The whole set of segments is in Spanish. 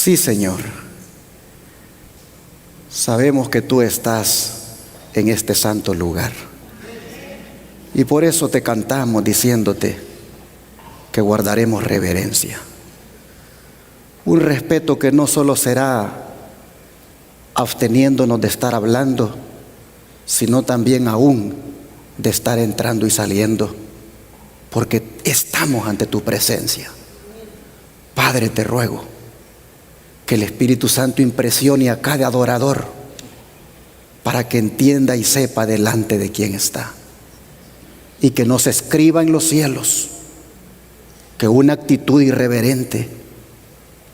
Sí, Señor, sabemos que tú estás en este santo lugar. Y por eso te cantamos diciéndote que guardaremos reverencia. Un respeto que no solo será absteniéndonos de estar hablando, sino también aún de estar entrando y saliendo, porque estamos ante tu presencia. Padre, te ruego que el Espíritu Santo impresione a cada adorador para que entienda y sepa delante de quién está, y que nos escriba en los cielos que una actitud irreverente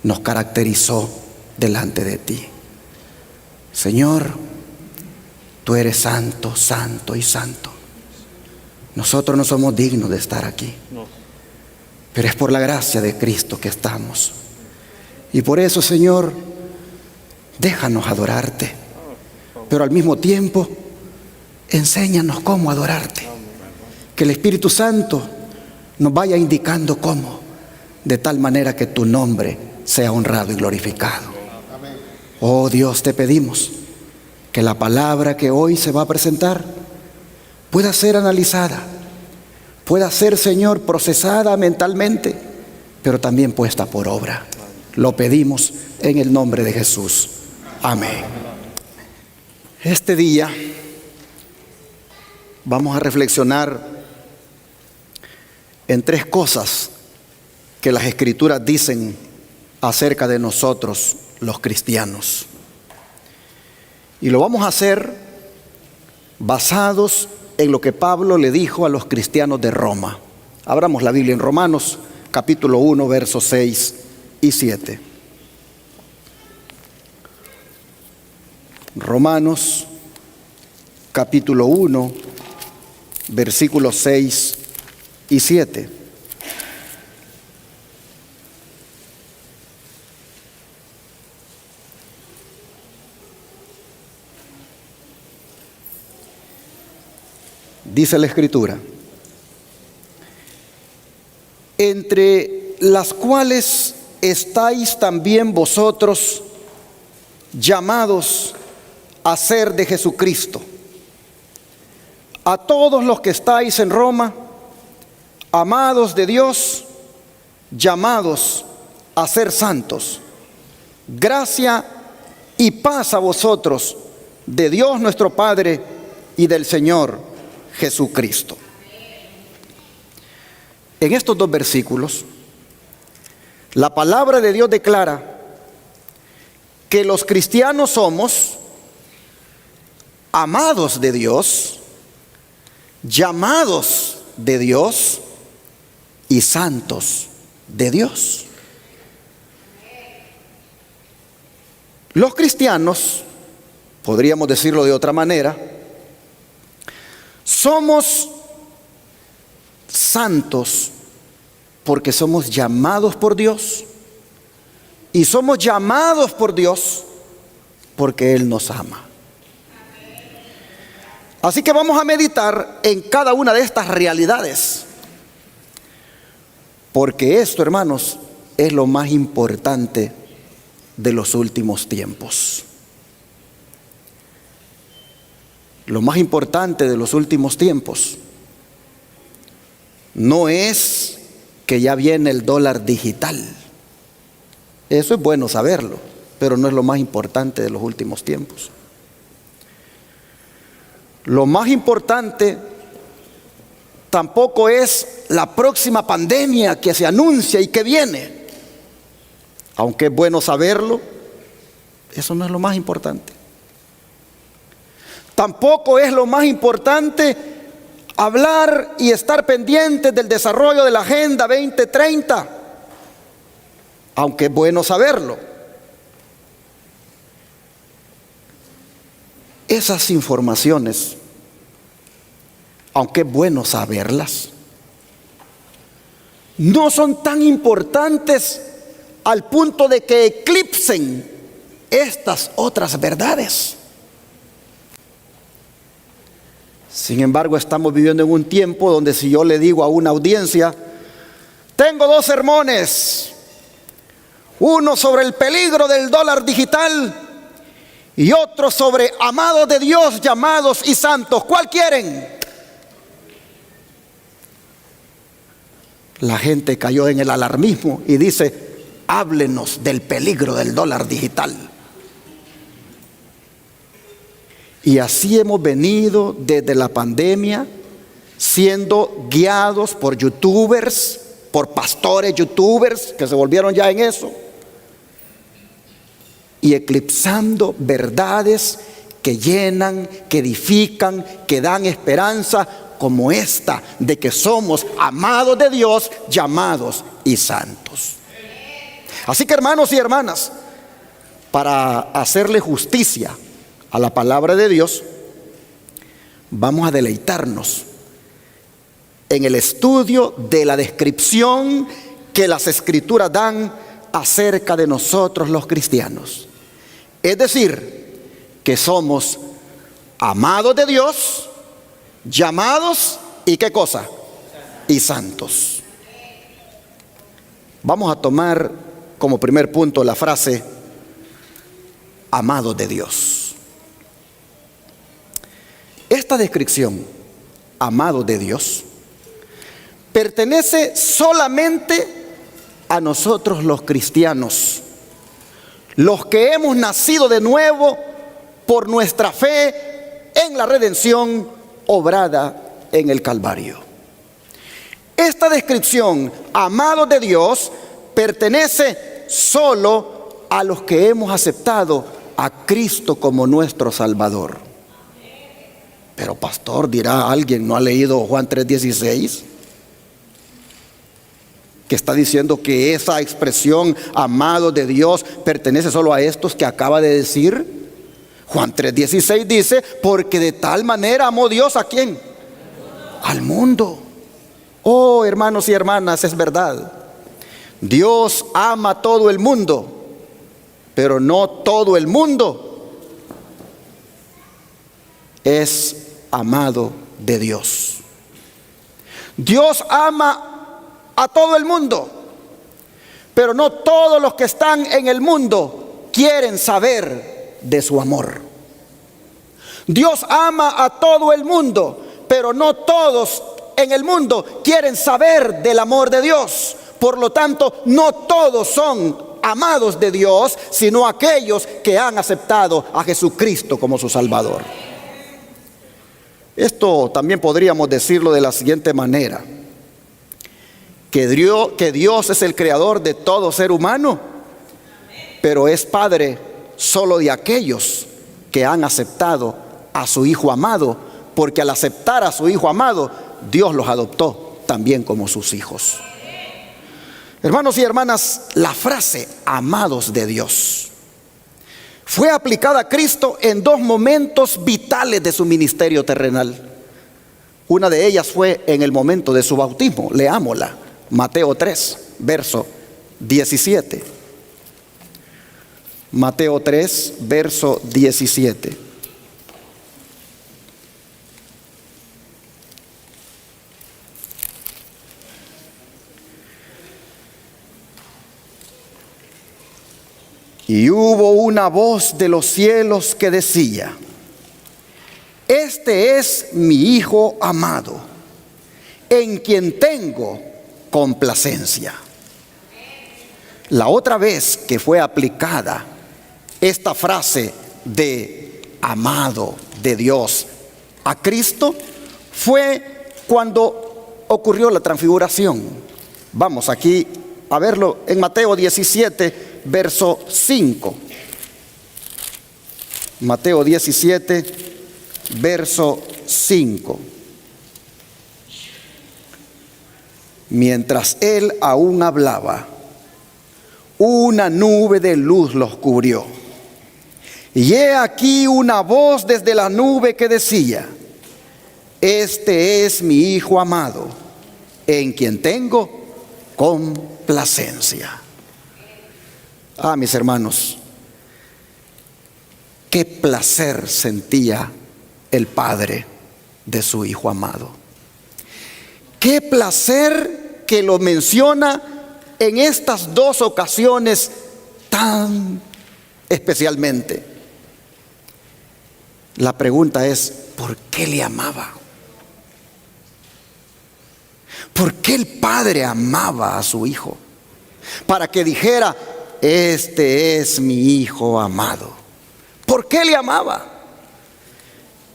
nos caracterizó delante de ti. Señor, tú eres santo, santo y santo. Nosotros no somos dignos de estar aquí, pero es por la gracia de Cristo que estamos. Y por eso, Señor, déjanos adorarte, pero al mismo tiempo enséñanos cómo adorarte. Que el Espíritu Santo nos vaya indicando cómo, de tal manera que tu nombre sea honrado y glorificado. Oh Dios, te pedimos que la palabra que hoy se va a presentar pueda ser analizada, pueda ser, Señor, procesada mentalmente, pero también puesta por obra. Lo pedimos en el nombre de Jesús. Amén. Este día vamos a reflexionar en tres cosas que las Escrituras dicen acerca de nosotros, los cristianos. Y lo vamos a hacer basados en lo que Pablo le dijo a los cristianos de Roma. Abramos la Biblia en Romanos, capítulo 1, versos 6 y 7. Romanos, capítulo 1, versículos 6 y 7. Dice la Escritura: entre las cuales estáis también vosotros llamados a ser de Jesucristo. A todos los que estáis en Roma, amados de Dios, llamados a ser santos. Gracia y paz a vosotros, de Dios nuestro Padre y del Señor Jesucristo. En estos dos versículos, la palabra de Dios declara que los cristianos somos amados de Dios, llamados de Dios y santos de Dios. Los cristianos, podríamos decirlo de otra manera, somos santos porque somos llamados por Dios, y somos llamados por Dios porque Él nos ama. Así que vamos a meditar en cada una de estas realidades, porque esto, hermanos, es lo más importante de los últimos tiempos. Lo más importante de los últimos tiempos no es que ya viene el dólar digital. Eso es bueno saberlo, pero no es lo más importante de los últimos tiempos. Lo más importante tampoco es la próxima pandemia que se anuncia y que viene. Aunque es bueno saberlo, eso no es lo más importante. Tampoco es lo más importante hablar y estar pendientes del desarrollo de la Agenda 2030, aunque es bueno saberlo. Esas informaciones, aunque es bueno saberlas, no son tan importantes al punto de que eclipsen estas otras verdades. Sin embargo, estamos viviendo en un tiempo donde si yo le digo a una audiencia, tengo dos sermones, Uno sobre el peligro del dólar digital y otro sobre amados de Dios, llamados y santos. ¿Cuál quieren? La gente cayó en el alarmismo y dice: háblenos del peligro del dólar digital. Y así hemos venido desde la pandemia, siendo guiados por youtubers, por pastores youtubers que se volvieron ya en eso, y eclipsando verdades que llenan, que edifican, que dan esperanza, como esta de que somos amados de Dios, llamados y santos. Así que, hermanos y hermanas, para hacerle justicia a la palabra de Dios, vamos a deleitarnos en el estudio de la descripción que las Escrituras dan acerca de nosotros los cristianos. Es decir, que somos amados de Dios, llamados y ¿qué cosa? Y santos. Vamos a tomar como primer punto la frase amados de Dios. Esta descripción, amados de Dios, pertenece solamente a nosotros los cristianos, los que hemos nacido de nuevo por nuestra fe en la redención obrada en el Calvario. Esta descripción, amados de Dios, pertenece solo a los que hemos aceptado a Cristo como nuestro Salvador. Pero pastor, dirá alguien, ¿no ha leído Juan 3:16? Que está diciendo que esa expresión, amados de Dios, pertenece solo a estos que acaba de decir. Juan 3:16 dice: porque de tal manera amó Dios ¿a quién? Al mundo. Oh, hermanos y hermanas, es verdad. Dios ama a todo el mundo, pero no todo el mundo es amado de Dios. Dios ama a todo el mundo, pero no todos los que están en el mundo quieren saber de su amor. Dios ama a todo el mundo, pero no todos en el mundo quieren saber del amor de Dios. Por lo tanto, no todos son amados de Dios, sino aquellos que han aceptado a Jesucristo como su Salvador. Esto también podríamos decirlo de la siguiente manera: que Dios es el creador de todo ser humano, pero es Padre solo de aquellos que han aceptado a su Hijo amado, porque al aceptar a su Hijo amado, Dios los adoptó también como sus hijos. Hermanos y hermanas, la frase amados de Dios fue aplicada a Cristo en dos momentos vitales de su ministerio terrenal. Una de ellas fue en el momento de su bautismo. Leámosla. Mateo 3, verso 17. Mateo 3, verso 17. Y hubo una voz de los cielos que decía: este es mi Hijo amado, en quien tengo complacencia. La otra vez que fue aplicada esta frase de amado de Dios a Cristo fue cuando ocurrió la transfiguración. Vamos aquí a verlo en Mateo 17, verso 5. Mateo 17, verso 5. Mientras él aún hablaba, una nube de luz los cubrió. Y he aquí una voz desde la nube que decía: este es mi Hijo amado, en quien tengo complacencia. Ah, mis hermanos, qué placer sentía el Padre de su Hijo amado. Qué placer que lo menciona en estas dos ocasiones tan especialmente. La pregunta es, ¿por qué le amaba? ¿Por qué el Padre amaba a su Hijo? Para que dijera, este es mi Hijo amado. ¿Por qué le amaba?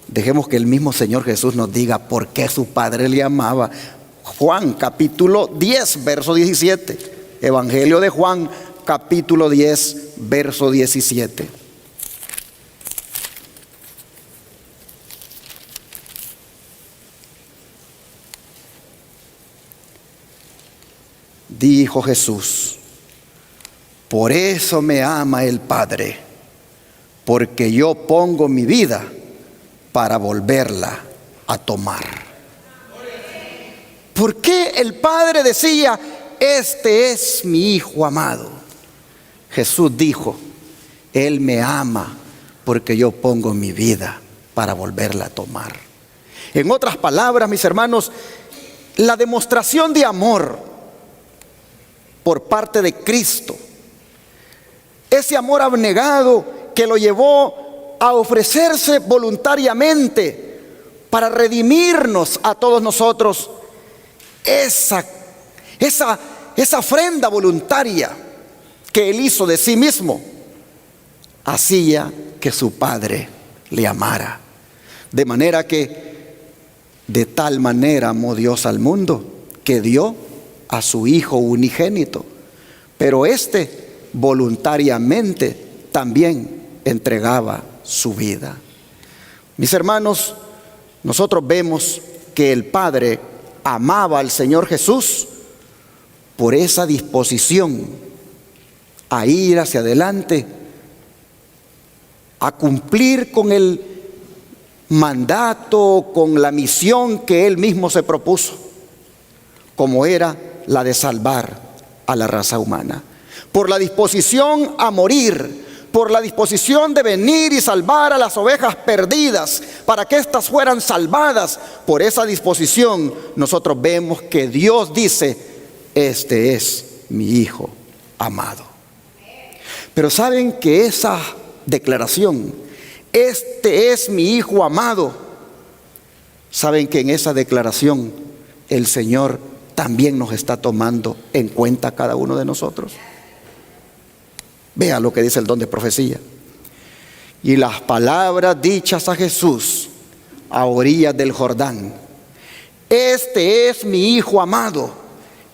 Dejemos que el mismo Señor Jesús nos diga por qué su Padre le amaba. Juan capítulo 10, verso 17. Evangelio de Juan capítulo 10, verso 17. Dijo Jesús, por eso me ama el Padre, porque yo pongo mi vida para volverla a tomar. ¿Por qué el Padre decía, este es mi Hijo amado? Jesús dijo, Él me ama porque yo pongo mi vida para volverla a tomar. En otras palabras, mis hermanos, la demostración de amor por parte de Cristo, ese amor abnegado que lo llevó a ofrecerse voluntariamente para redimirnos a todos nosotros, esa ofrenda voluntaria que Él hizo de sí mismo, hacía que su Padre le amara. De manera que de tal manera amó Dios al mundo que dio a su Hijo unigénito, pero éste voluntariamente también entregaba su vida. Mis hermanos, nosotros vemos que el Padre amaba al Señor Jesús por esa disposición a ir hacia adelante, a cumplir con el mandato, con la misión que Él mismo se propuso, como era la de salvar a la raza humana. Por la disposición a morir, por la disposición de venir y salvar a las ovejas perdidas, para que éstas fueran salvadas, por esa disposición nosotros vemos que Dios dice, este es mi Hijo amado. Pero saben que esa declaración, este es mi Hijo amado, saben que en esa declaración el Señor también nos está tomando en cuenta a cada uno de nosotros. Vea lo que dice el don de profecía. Y las palabras dichas a Jesús a orillas del Jordán, este es mi Hijo amado,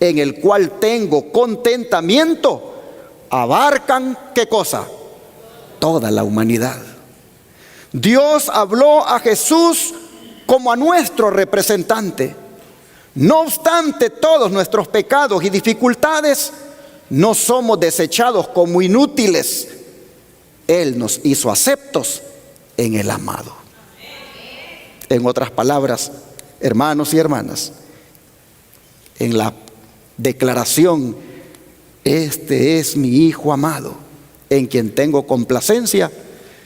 en el cual tengo contentamiento, abarcan, ¿qué cosa? Toda la humanidad. Dios habló a Jesús como a nuestro representante. No obstante todos nuestros pecados y dificultades, no somos desechados como inútiles. Él nos hizo aceptos en el amado. En otras palabras, hermanos y hermanas, en la declaración, este es mi Hijo amado, en quien tengo complacencia,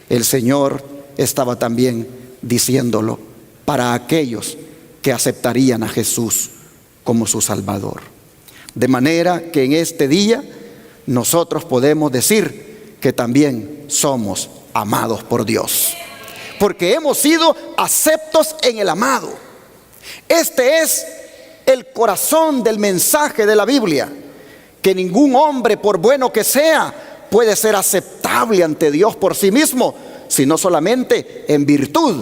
el Señor estaba también diciéndolo para aquellos que aceptarían a Jesús como su Salvador. De manera que en este día nosotros podemos decir que también somos amados por Dios, porque hemos sido aceptos en el amado. Este es el corazón del mensaje de la Biblia, que ningún hombre, por bueno que sea, puede ser aceptable ante Dios por sí mismo, sino solamente en virtud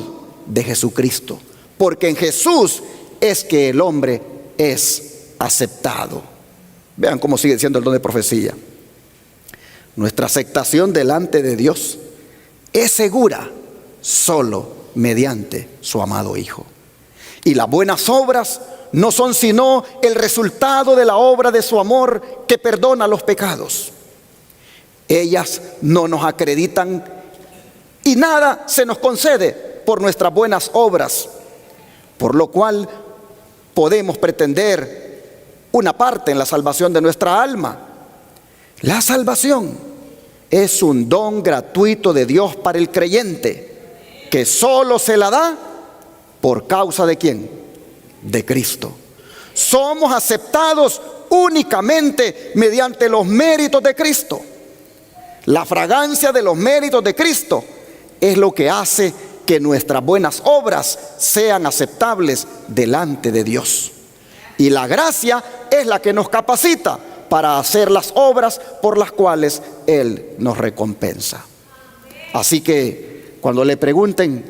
de Jesucristo. Porque en Jesús es que el hombre es aceptado. Vean cómo sigue siendo el don de profecía. Nuestra aceptación delante de Dios es segura solo mediante su amado Hijo. Y las buenas obras no son sino el resultado de la obra de su amor que perdona los pecados. Ellas no nos acreditan y nada se nos concede por nuestras buenas obras, por lo cual podemos pretender una parte en la salvación de nuestra alma. La salvación es un don gratuito de Dios para el creyente, que solo se la da por causa de ¿quién? De Cristo. Somos aceptados únicamente mediante los méritos de Cristo. La fragancia de los méritos de Cristo es lo que hace que nuestras buenas obras sean aceptables delante de Dios. Y la gracia es la que nos capacita para hacer las obras por las cuales Él nos recompensa. Así que cuando le pregunten,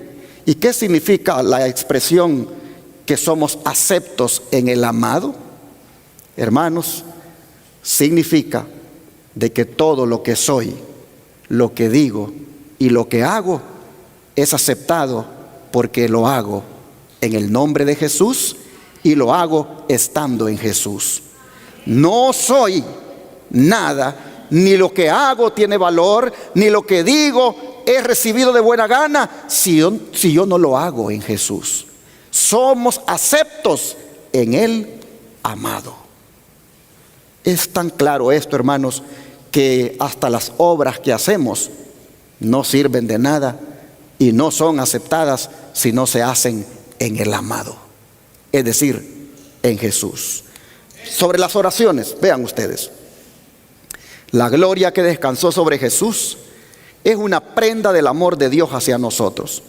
¿y qué significa la expresión que somos aceptos en el amado? Hermanos, significa de que todo lo que soy, lo que digo y lo que hago es aceptado porque lo hago en el nombre de Jesús y lo hago estando en Jesús. No soy nada, ni lo que hago tiene valor, ni lo que digo es recibido de buena gana si yo no lo hago en Jesús. Somos aceptos en el amado. Es tan claro esto, hermanos, que hasta las obras que hacemos no sirven de nada y no son aceptadas si no se hacen en el amado, es decir, en Jesús. Sobre las oraciones, vean ustedes, la gloria que descansó sobre Jesús es una prenda del amor de Dios hacia nosotros.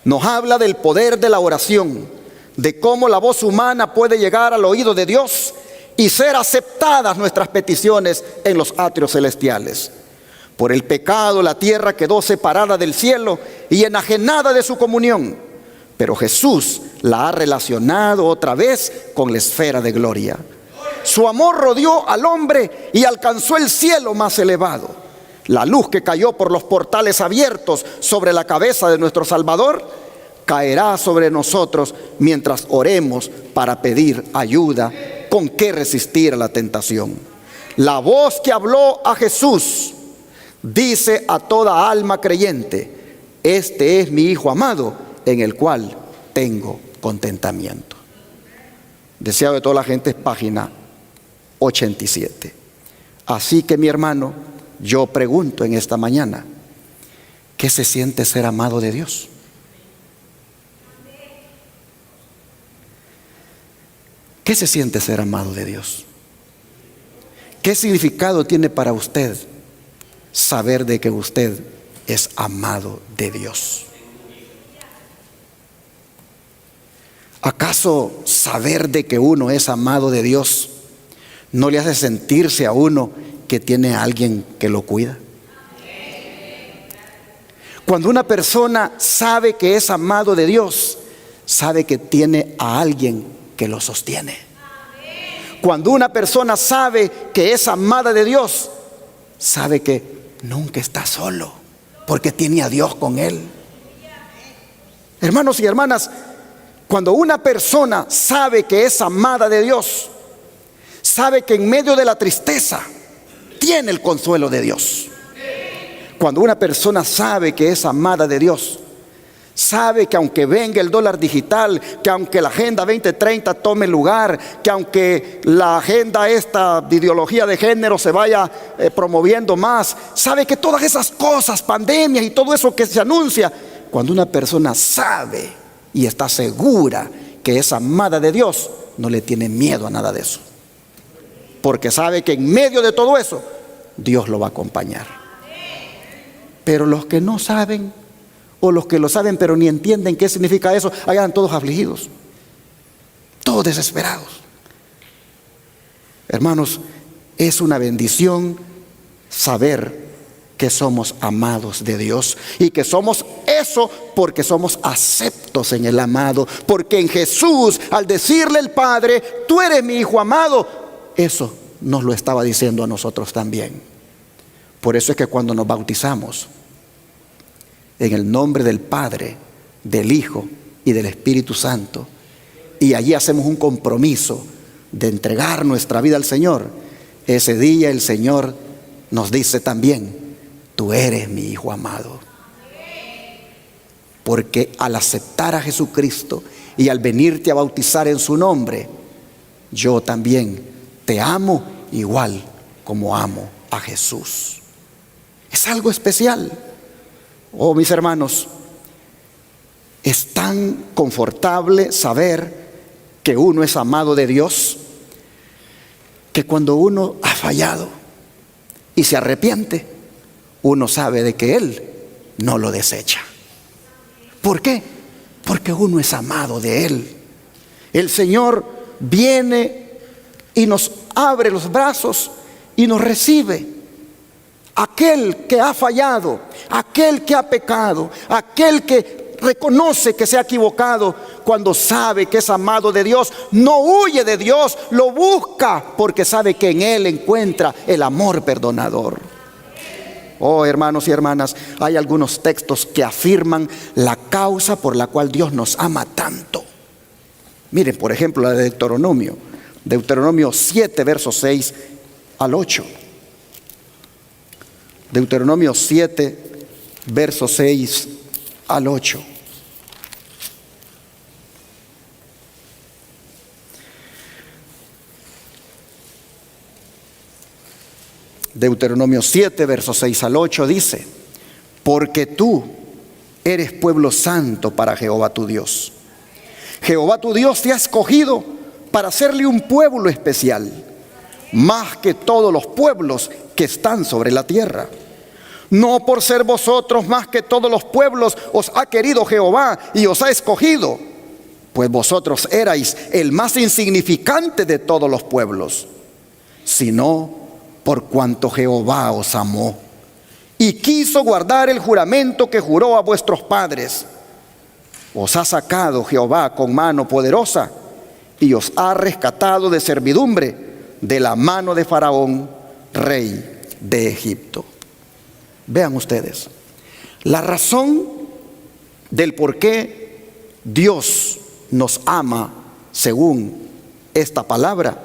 Nos habla del poder de la oración, de cómo la voz humana puede llegar al oído de Dios y ser aceptadas nuestras peticiones en los atrios celestiales. Por el pecado la tierra quedó separada del cielo y enajenada de su comunión, pero Jesús la ha relacionado otra vez con la esfera de gloria. Su amor rodeó al hombre y alcanzó el cielo más elevado. La luz que cayó por los portales abiertos sobre la cabeza de nuestro Salvador caerá sobre nosotros mientras oremos para pedir ayuda con que resistir a la tentación. La voz que habló a Jesús dice a toda alma creyente: este es mi Hijo amado, en el cual tengo contentamiento. Deseado de toda la gente, es página 87. Así que, mi hermano, yo pregunto en esta mañana, ¿qué se siente ser amado de Dios? ¿Qué se siente ser amado de Dios? ¿Qué significado tiene para usted saber de que usted es amado de Dios? ¿Acaso saber de que uno es amado de Dios no le hace sentirse a uno que tiene a alguien que lo cuida? Cuando una persona sabe que es amado de Dios, sabe que tiene a alguien que lo sostiene. Cuando una persona sabe que es amada de Dios, sabe que nunca está solo, porque tiene a Dios con él. Hermanos y hermanas, cuando una persona sabe que es amada de Dios, sabe que en medio de la tristeza tiene el consuelo de Dios. Cuando una persona sabe que es amada de Dios, sabe que aunque venga el dólar digital, que aunque la Agenda 2030 tome lugar, que aunque la agenda esta de ideología de género se vaya promoviendo más, sabe que todas esas cosas, pandemias y todo eso que se anuncia, cuando una persona sabe y está segura que es amada de Dios, no le tiene miedo a nada de eso, porque sabe que en medio de todo eso Dios lo va a acompañar. Pero los que no saben, o los que lo saben pero ni entienden qué significa eso, allá andan todos afligidos, todos desesperados. Hermanos, es una bendición saber que somos amados de Dios y que somos eso porque somos aceptos en el amado, porque en Jesús, al decirle el Padre: tú eres mi Hijo amado, eso nos lo estaba diciendo a nosotros también. Por eso es que cuando nos bautizamos en el nombre del Padre, del Hijo y del Espíritu Santo, y allí hacemos un compromiso de entregar nuestra vida al Señor, ese día el Señor nos dice también: tú eres mi Hijo amado. Porque al aceptar a Jesucristo y al venirte a bautizar en su nombre, yo también te amo igual como amo a Jesús. Es algo especial. Oh, mis hermanos, es tan confortable saber que uno es amado de Dios, que cuando uno ha fallado y se arrepiente, uno sabe de que Él no lo desecha. ¿Por qué? Porque uno es amado de Él. El Señor viene y nos abre los brazos y nos recibe. Aquel que ha fallado, aquel que ha pecado, aquel que reconoce que se ha equivocado, cuando sabe que es amado de Dios, no huye de Dios, lo busca porque sabe que en Él encuentra el amor perdonador. Oh, hermanos y hermanas, hay algunos textos que afirman la causa por la cual Dios nos ama tanto. Miren, por ejemplo, la de Deuteronomio 7, versos 6 al 8. Deuteronomio 7, versos 6 al 8. Deuteronomio 7, versos 6 al 8 dice: porque tú eres pueblo santo para Jehová tu Dios. Jehová tu Dios te ha escogido para hacerle un pueblo especial, más que todos los pueblos que están sobre la tierra. No por ser vosotros más que todos los pueblos os ha querido Jehová y os ha escogido, pues vosotros erais el más insignificante de todos los pueblos, sino por cuanto Jehová os amó y quiso guardar el juramento que juró a vuestros padres. Os ha sacado Jehová con mano poderosa y os ha rescatado de servidumbre de la mano de Faraón, rey de Egipto. Vean ustedes, la razón del por qué Dios nos ama según esta palabra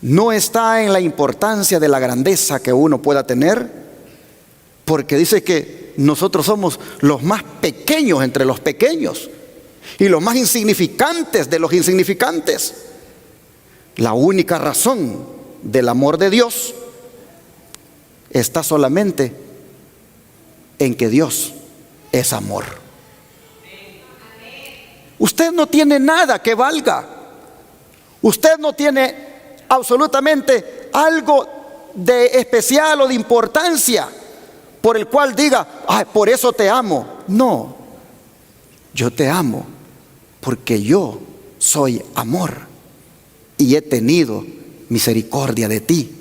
no está en la importancia de la grandeza que uno pueda tener, porque dice que nosotros somos los más pequeños entre los pequeños y los más insignificantes de los insignificantes. La única razón del amor de Dios está solamente en que Dios es amor. Usted no tiene nada que valga. Usted no tiene absolutamente algo de especial o de importancia por el cual diga: ay, por eso te amo. No, yo te amo porque yo soy amor y he tenido misericordia de ti,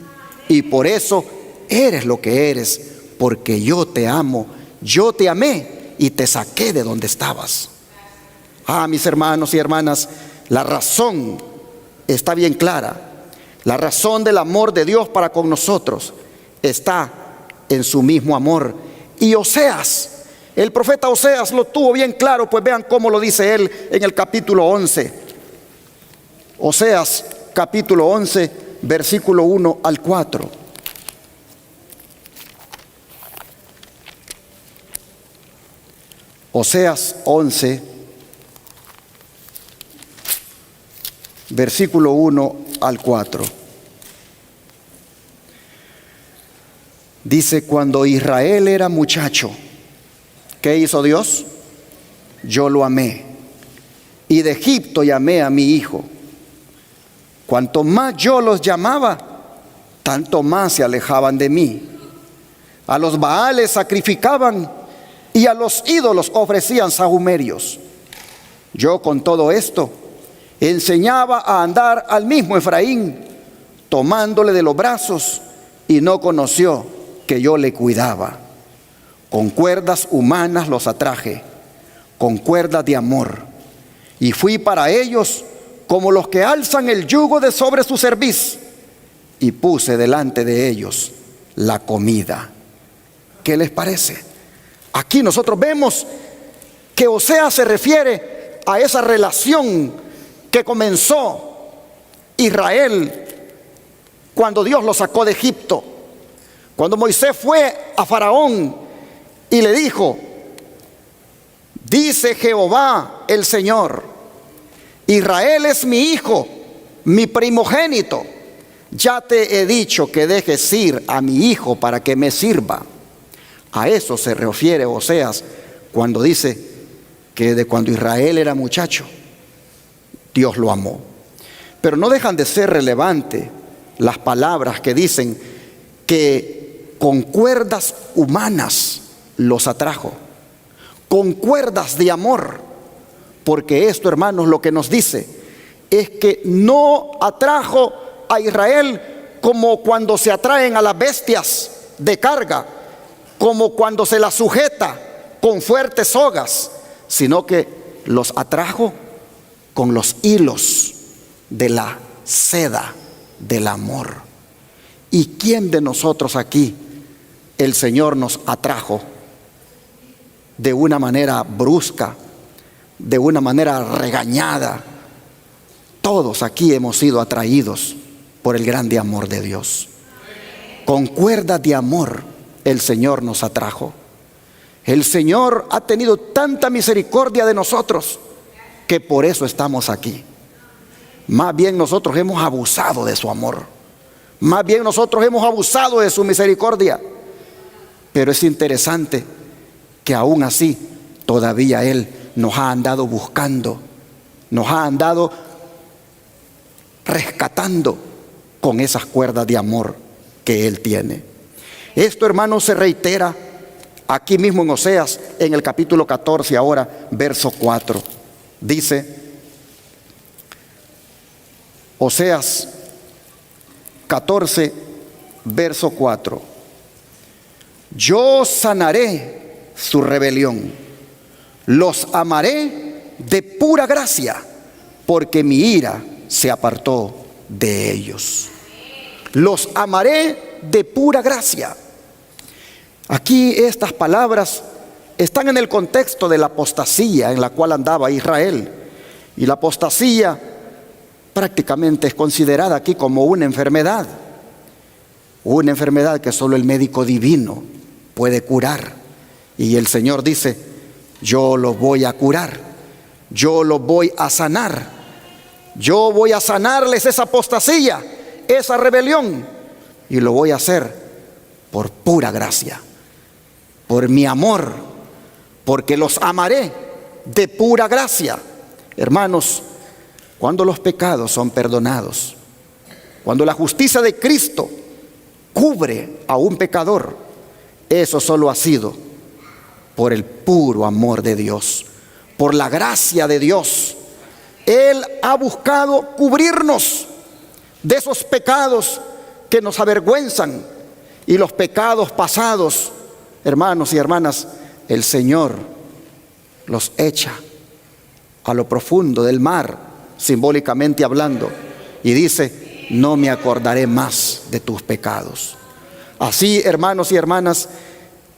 y por eso eres lo que eres, porque yo te amo, yo te amé y te saqué de donde estabas. Ah, mis hermanos y hermanas, la razón está bien clara. La razón del amor de Dios para con nosotros está en su mismo amor. Y Oseas, el profeta Oseas lo tuvo bien claro, pues vean cómo lo dice él en el capítulo 11. Oseas capítulo 11, versículo 1 al 4. Oseas 11, versículo 1 al 4. Dice: cuando Israel era muchacho, ¿qué hizo Dios? Yo lo amé, y de Egipto llamé a mi hijo. Cuanto más yo los llamaba, tanto más se alejaban de mí. A los Baales sacrificaban y a los ídolos ofrecían sahumerios. Yo con todo esto enseñaba a andar al mismo Efraín, tomándole de los brazos, y no conoció que yo le cuidaba. Con cuerdas humanas los atraje, con cuerdas de amor, y fui para ellos como los que alzan el yugo de sobre su cerviz, y puse delante de ellos la comida. ¿Qué les parece? Aquí nosotros vemos que Oseas se refiere a esa relación que comenzó Israel cuando Dios lo sacó de Egipto. Cuando Moisés fue a Faraón y le dijo: dice Jehová el Señor, Israel es mi hijo, mi primogénito. Ya te he dicho que dejes ir a mi hijo para que me sirva. A eso se refiere Oseas cuando dice que de cuando Israel era muchacho, Dios lo amó. Pero no dejan de ser relevantes las palabras que dicen que con cuerdas humanas los atrajo, con cuerdas de amor, porque esto, hermanos, lo que nos dice es que no atrajo a Israel como cuando se atraen a las bestias de carga, como cuando se las sujeta con fuertes sogas, sino que los atrajo con los hilos de la seda del amor. ¿Y quién de nosotros aquí el Señor nos atrajo de una manera brusca, de una manera regañada? Todos aquí hemos sido atraídos por el grande amor de Dios. Con cuerdas de amor el Señor nos atrajo. El Señor ha tenido tanta misericordia de nosotros que por eso estamos aquí. Más bien nosotros hemos abusado de su amor. Más bien nosotros hemos abusado de su misericordia. Pero es interesante que aún así todavía Él nos ha andado buscando, nos ha andado rescatando con esas cuerdas de amor que Él tiene. Esto, hermanos, se reitera aquí mismo en Oseas, en el capítulo 14, ahora, verso 4. Dice, Oseas 14, verso 4. Yo sanaré su rebelión, los amaré de pura gracia, porque mi ira se apartó de ellos. Los amaré de pura gracia. Aquí estas palabras están en el contexto de la apostasía en la cual andaba Israel. Y la apostasía prácticamente es considerada aquí como una enfermedad que solo el médico divino puede curar. Y el Señor dice, yo los voy a curar, yo los voy a sanar, yo voy a sanarles esa apostasía, esa rebelión, y lo voy a hacer por pura gracia, por mi amor, porque los amaré de pura gracia. Hermanos, cuando los pecados son perdonados, cuando la justicia de Cristo cubre a un pecador, eso solo ha sido por el puro amor de Dios, por la gracia de Dios. Él ha buscado cubrirnos de esos pecados que nos avergüenzan y los pecados pasados. Hermanos y hermanas, el Señor los echa a lo profundo del mar, simbólicamente hablando, y dice, no me acordaré más de tus pecados. Así, hermanos y hermanas,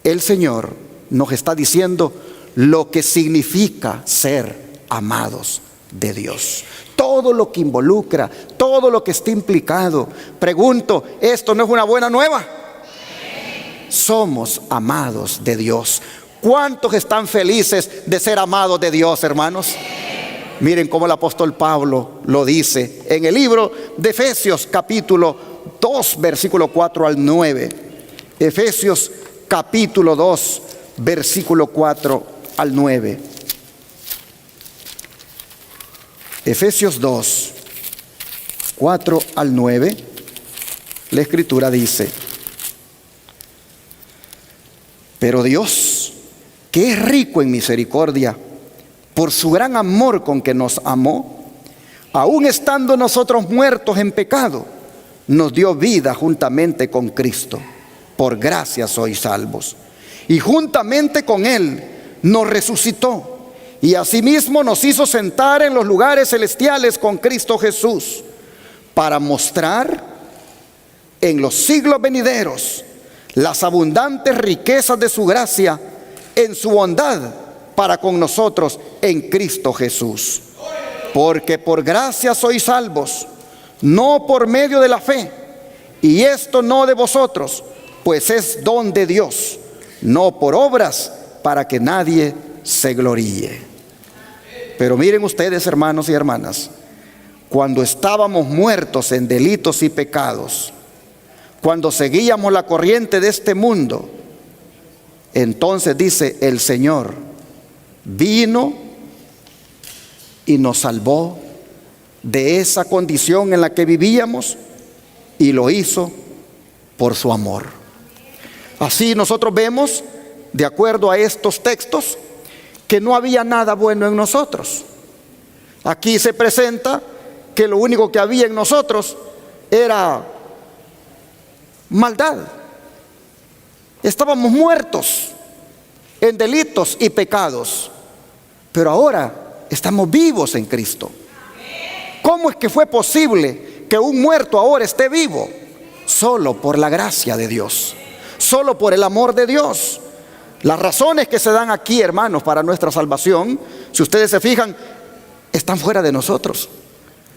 el Señor nos está diciendo lo que significa ser amados de Dios. Todo lo que involucra, todo lo que está implicado. Pregunto, ¿esto no es una buena nueva? Somos amados de Dios. ¿Cuántos están felices de ser amados de Dios, hermanos? Miren cómo el apóstol Pablo lo dice en el libro de Efesios capítulo 2, versículo 4 al 9. Efesios capítulo 2, versículo 4 al 9. Efesios 2, 4 al 9. La Escritura dice, pero Dios, que es rico en misericordia, por su gran amor con que nos amó, aun estando nosotros muertos en pecado, nos dio vida juntamente con Cristo. Por gracia sois salvos. Y juntamente con Él nos resucitó, y asimismo nos hizo sentar en los lugares celestiales con Cristo Jesús, para mostrar en los siglos venideros las abundantes riquezas de su gracia en su bondad para con nosotros en Cristo Jesús. Porque por gracia sois salvos, no por medio de la fe, y esto no de vosotros, pues es don de Dios, no por obras, para que nadie se gloríe. Pero miren ustedes, hermanos y hermanas, cuando estábamos muertos en delitos y pecados, cuando seguíamos la corriente de este mundo, entonces dice el Señor, vino y nos salvó de esa condición en la que vivíamos, y lo hizo por su amor. Así nosotros vemos, de acuerdo a estos textos, que no había nada bueno en nosotros. Aquí se presenta que lo único que había en nosotros era maldad. Estábamos muertos en delitos y pecados, pero ahora estamos vivos en Cristo. ¿Cómo es que fue posible que un muerto ahora esté vivo? Solo por la gracia de Dios, solo por el amor de Dios. Las razones que se dan aquí, hermanos, para nuestra salvación, si ustedes se fijan, están fuera de nosotros.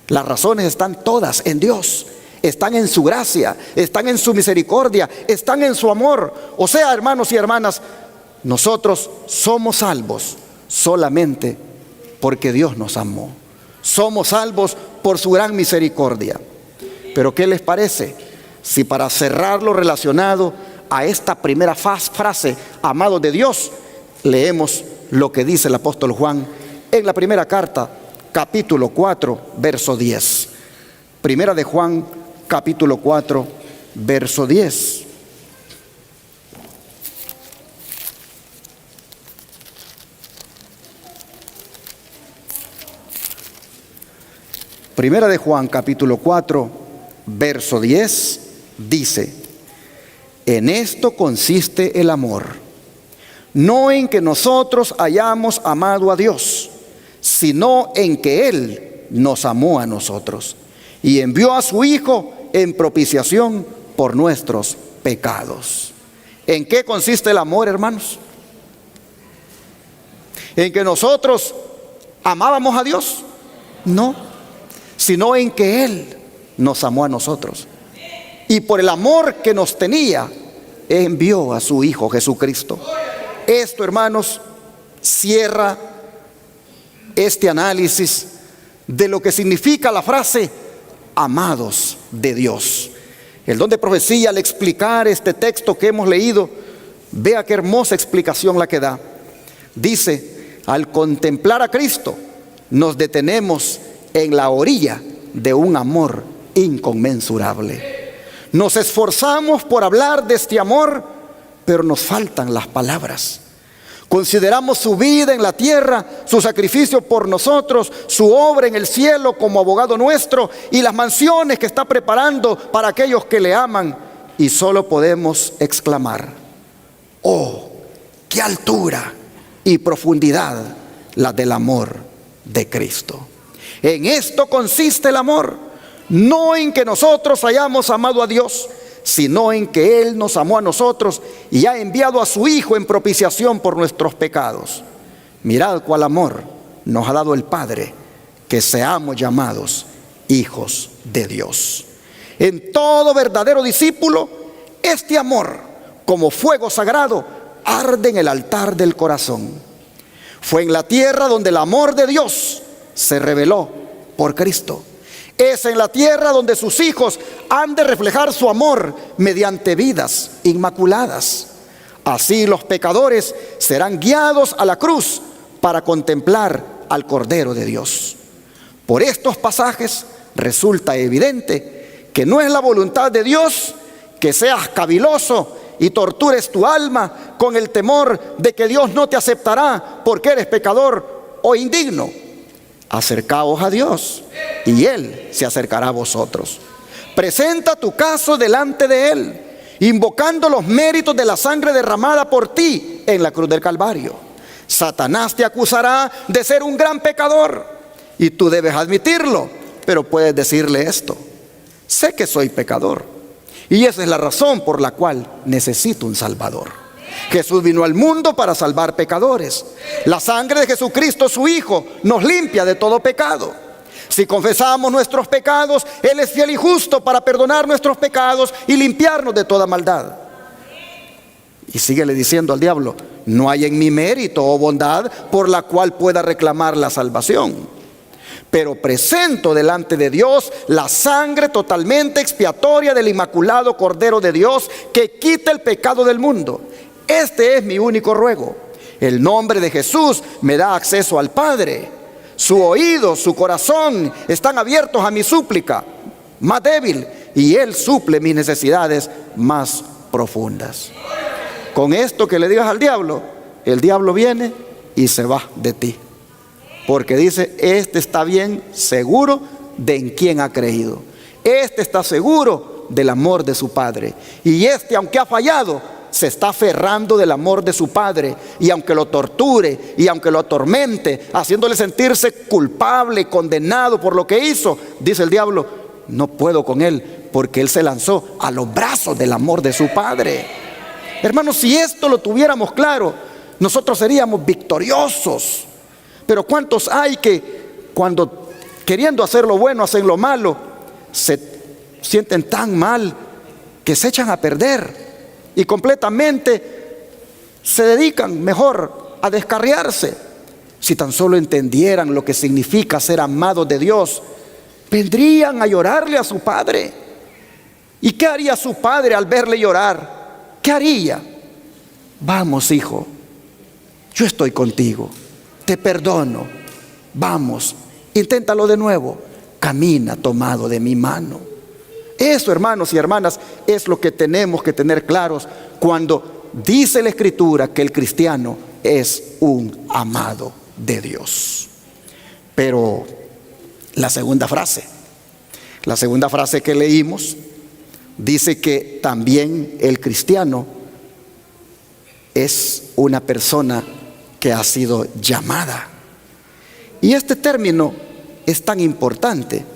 Las razones están todas en Dios, están en su gracia, están en su misericordia, están en su amor. O sea, hermanos y hermanas, nosotros somos salvos solamente porque Dios nos amó. Somos salvos por su gran misericordia. Pero ¿qué les parece si para cerrar lo relacionado a esta primera frase, amados de Dios, leemos lo que dice el apóstol Juan en la primera carta, capítulo 4, verso 10? Primera de Juan, capítulo 4, verso 10. Primera de Juan, capítulo 4, verso 10, dice: en esto consiste el amor, no en que nosotros hayamos amado a Dios, sino en que Él nos amó a nosotros y envió a su Hijo en propiciación por nuestros pecados. ¿En qué consiste el amor, hermanos? ¿En que nosotros amábamos a Dios? No, sino en que Él nos amó a nosotros. Y por el amor que nos tenía, envió a su Hijo Jesucristo. Esto, hermanos, cierra este análisis de lo que significa la frase amados de Dios. El don de profecía, al explicar este texto que hemos leído, vea qué hermosa explicación la que da. Dice: al contemplar a Cristo, nos detenemos en la orilla de un amor inconmensurable. Nos esforzamos por hablar de este amor, pero nos faltan las palabras. Consideramos su vida en la tierra, su sacrificio por nosotros, su obra en el cielo como abogado nuestro y las mansiones que está preparando para aquellos que le aman. Y solo podemos exclamar: oh, qué altura y profundidad la del amor de Cristo. En esto consiste el amor, no en que nosotros hayamos amado a Dios, sino en que Él nos amó a nosotros y ha enviado a su Hijo en propiciación por nuestros pecados. Mirad cuál amor nos ha dado el Padre, que seamos llamados hijos de Dios. En todo verdadero discípulo, este amor, como fuego sagrado, arde en el altar del corazón. Fue en la tierra donde el amor de Dios se reveló por Cristo. Es en la tierra donde sus hijos han de reflejar su amor mediante vidas inmaculadas. Así los pecadores serán guiados a la cruz para contemplar al Cordero de Dios. Por estos pasajes resulta evidente que no es la voluntad de Dios que seas caviloso y tortures tu alma con el temor de que Dios no te aceptará porque eres pecador o indigno. Acercaos a Dios y Él se acercará a vosotros. Presenta tu caso delante de Él, invocando los méritos de la sangre derramada por ti en la cruz del Calvario. Satanás te acusará de ser un gran pecador y tú debes admitirlo, pero puedes decirle esto: sé que soy pecador y esa es la razón por la cual necesito un Salvador. Jesús vino al mundo para salvar pecadores. La sangre de Jesucristo, su Hijo, nos limpia de todo pecado. Si confesamos nuestros pecados, Él es fiel y justo para perdonar nuestros pecados y limpiarnos de toda maldad. Y síguele diciendo al diablo: no hay en mí mérito o bondad por la cual pueda reclamar la salvación, pero presento delante de Dios la sangre totalmente expiatoria del inmaculado Cordero de Dios que quita el pecado del mundo. Este es mi único ruego. El nombre de Jesús me da acceso al Padre. Su oído, su corazón están abiertos a mi súplica más débil y Él suple mis necesidades más profundas. Con esto que le digas al diablo, el diablo viene y se va de ti. Porque dice, este está bien seguro de en quién ha creído. Este está seguro del amor de su Padre. Y este, aunque ha fallado, se está aferrando del amor de su Padre. Y aunque lo torture y aunque lo atormente, haciéndole sentirse culpable, condenado por lo que hizo, dice el diablo, no puedo con él, porque él se lanzó a los brazos del amor de su Padre. Hermanos, si esto lo tuviéramos claro, nosotros seríamos victoriosos. Pero ¿cuántos hay que cuando queriendo hacer lo bueno hacen lo malo? Se sienten tan mal que se echan a perder y completamente se dedican mejor a descarriarse. Si tan solo entendieran lo que significa ser amados de Dios, vendrían a llorarle a su Padre. ¿Y qué haría su Padre al verle llorar? ¿Qué haría? Vamos, hijo, yo estoy contigo, te perdono, vamos, inténtalo de nuevo, camina tomado de mi mano. Eso, hermanos y hermanas, es lo que tenemos que tener claros cuando dice la Escritura que el cristiano es un amado de Dios. Pero la segunda frase que leímos dice que también el cristiano es una persona que ha sido llamada. Y este término es tan importante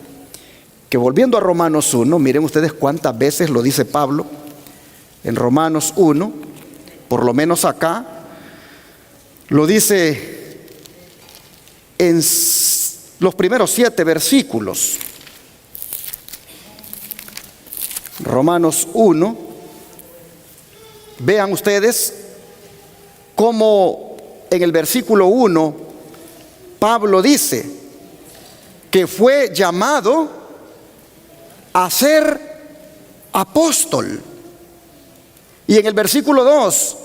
que, volviendo a Romanos 1, miren ustedes cuántas veces lo dice Pablo en Romanos 1, por lo menos acá, lo dice en los primeros 7 versículos. Romanos 1, vean ustedes cómo en el versículo 1 Pablo dice que fue llamado a ser apóstol. Y en el versículo 2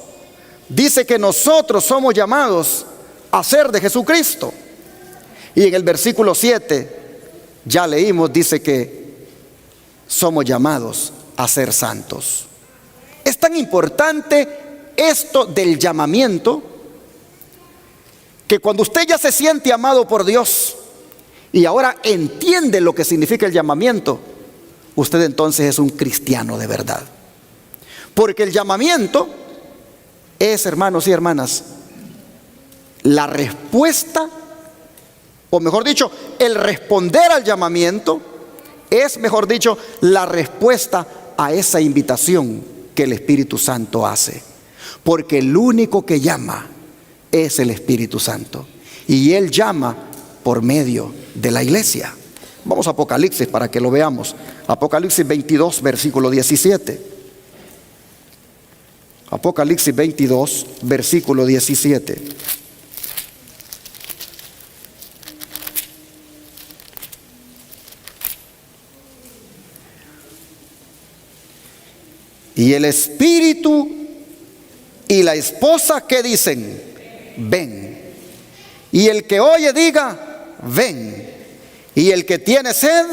dice que nosotros somos llamados a ser de Jesucristo. Y en el versículo 7 ya leímos, dice que somos llamados a ser santos. Es tan importante esto del llamamiento que cuando usted ya se siente amado por Dios y ahora entiende lo que significa el llamamiento, usted entonces es un cristiano de verdad. Porque el llamamiento es, hermanos y hermanas, la respuesta, o mejor dicho, el responder al llamamiento es, mejor dicho, la respuesta a esa invitación que el Espíritu Santo hace. Porque el único que llama es el Espíritu Santo. Y Él llama por medio de la iglesia. Vamos a Apocalipsis para que lo veamos. Apocalipsis 22, versículo 17. Apocalipsis 22, versículo 17. Y el Espíritu y la esposa, ¿qué dicen? Ven. Y el que oye diga, ven. Y el que tiene sed,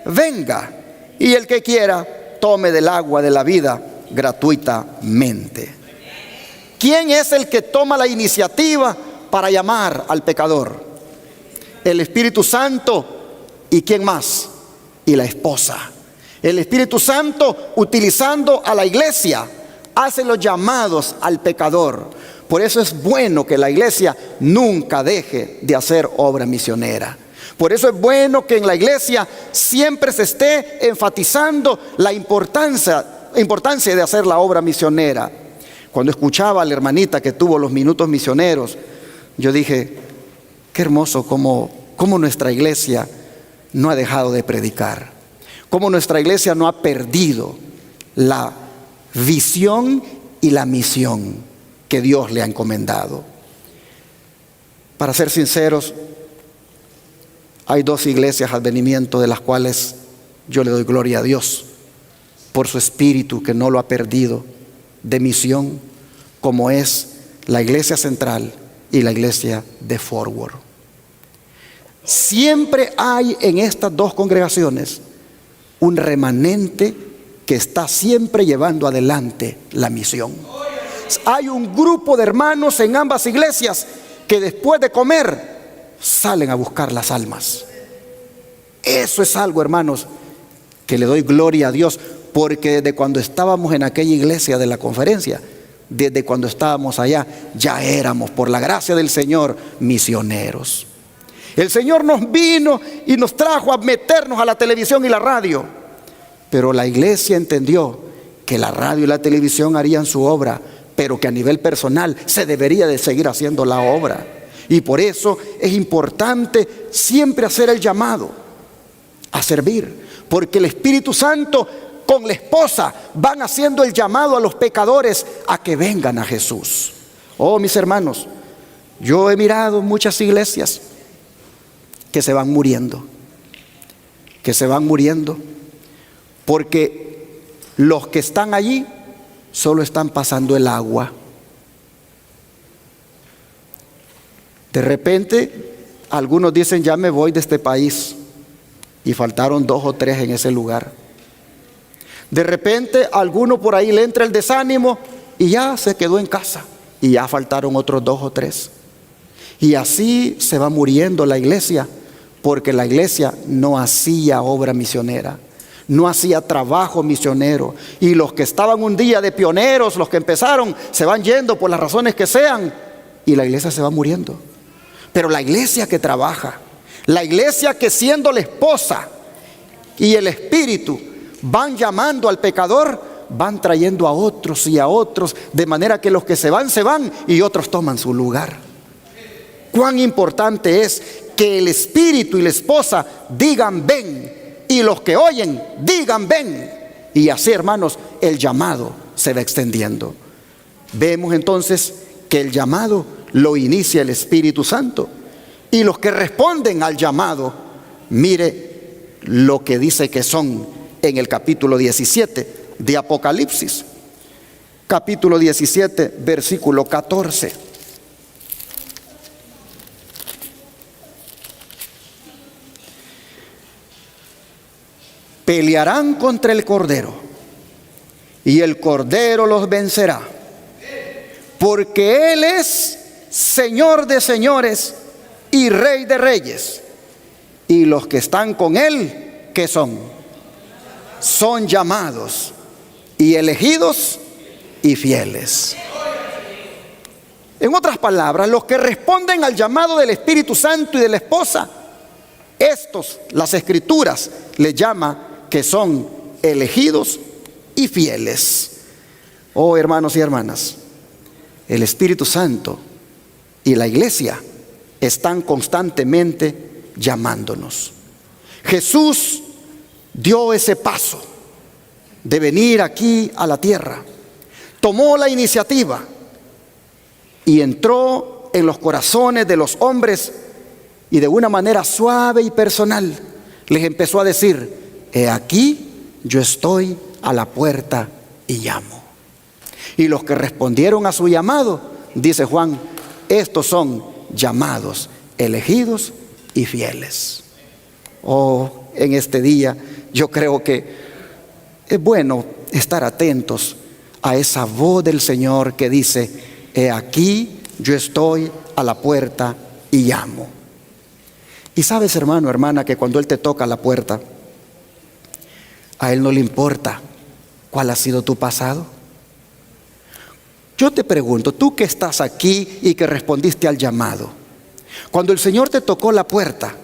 venga. Y el que quiera, tome del agua de la vida gratuitamente. ¿Quién es el que toma la iniciativa para llamar al pecador? El Espíritu Santo. ¿Y quién más? Y la esposa. El Espíritu Santo, utilizando a la iglesia, hace los llamados al pecador. Por eso es bueno que la iglesia nunca deje de hacer obra misionera. Por eso es bueno que en la iglesia siempre se esté enfatizando la importancia de hacer la obra misionera. Cuando escuchaba a la hermanita que tuvo los minutos misioneros, yo dije, qué hermoso cómo nuestra iglesia no ha dejado de predicar, cómo nuestra iglesia no ha perdido la visión y la misión que Dios le ha encomendado. Para ser sinceros, hay 2 iglesias Advenimiento de las cuales yo le doy gloria a Dios por su espíritu que no lo ha perdido de misión, como es la iglesia central y la iglesia de Forward. Siempre hay en estas 2 congregaciones un remanente que está siempre llevando adelante la misión. hay un grupo de hermanos en ambas iglesias que después de comer salen a buscar las almas. Eso es algo, hermanos, que le doy gloria a Dios, porque desde cuando estábamos en aquella iglesia de la conferencia, desde cuando estábamos allá, ya éramos, por la gracia del Señor, misioneros. El Señor nos vino y nos trajo a meternos a la televisión y la radio, pero la iglesia entendió que la radio y la televisión harían su obra, pero que a nivel personal se debería de seguir haciendo la obra. Y por eso es importante siempre hacer el llamado a servir, porque el Espíritu Santo con la esposa van haciendo el llamado a los pecadores a que vengan a Jesús. Oh, mis hermanos, yo he mirado muchas iglesias que se van muriendo, porque los que están allí solo están pasando el agua. De repente algunos dicen: ya me voy de este país, y faltaron 2 o 3 en ese lugar. De repente a alguno por ahí le entra el desánimo y ya se quedó en casa, y ya faltaron otros 2 o 3. Y así se va muriendo la iglesia, porque la iglesia no hacía obra misionera, no hacía trabajo misionero. Y los que estaban un día de pioneros, los que empezaron, se van yendo por las razones que sean, y la iglesia se va muriendo. Pero la iglesia que trabaja, la iglesia que siendo la esposa y el Espíritu van llamando al pecador, van trayendo a otros y a otros, de manera que los que se van y otros toman su lugar. Cuán importante es que el Espíritu y la esposa digan ven, y los que oyen digan ven, y así, hermanos, el llamado se va extendiendo. Vemos entonces que el llamado lo inicia el Espíritu Santo, y los que responden al llamado, mire lo que dice que son en el capítulo 17 de Apocalipsis, capítulo 17, versículo 14. Pelearán contra el Cordero, y el Cordero los vencerá, porque Él es Señor de señores y Rey de reyes. Y los que están con Él, ¿qué son? Son llamados y elegidos y fieles. En otras palabras, los que responden al llamado del Espíritu Santo y de la esposa, estos, las Escrituras les llama que son elegidos y fieles. Oh, hermanos y hermanas, el Espíritu Santo y la iglesia están constantemente llamándonos. Jesús dio ese paso de venir aquí a la tierra, tomó la iniciativa y entró en los corazones de los hombres, y de una manera suave y personal les empezó a decir: he aquí, yo estoy a la puerta y llamo. Y los que respondieron a su llamado, dice Juan, estos son llamados, elegidos y fieles. Oh, en este día yo creo que es bueno estar atentos a esa voz del Señor que dice: he aquí, yo estoy a la puerta y llamo. Y sabes, hermano, hermana, que cuando Él te toca la puerta, a Él no le importa cuál ha sido tu pasado. Yo te pregunto, tú que estás aquí y que respondiste al llamado, cuando el Señor te tocó la puerta,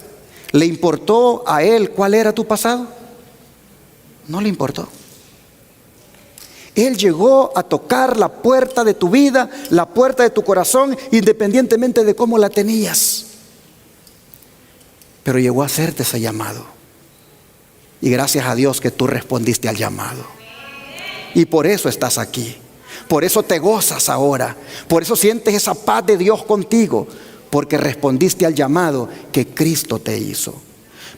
¿le importó a Él cuál era tu pasado? No le importó. Él llegó a tocar la puerta de tu vida, la puerta de tu corazón, independientemente de cómo la tenías. Pero llegó a hacerte ese llamado. Y gracias a Dios que tú respondiste al llamado. Y por eso estás aquí. Por eso te gozas ahora. Por eso sientes esa paz de Dios contigo. Porque respondiste al llamado que Cristo te hizo.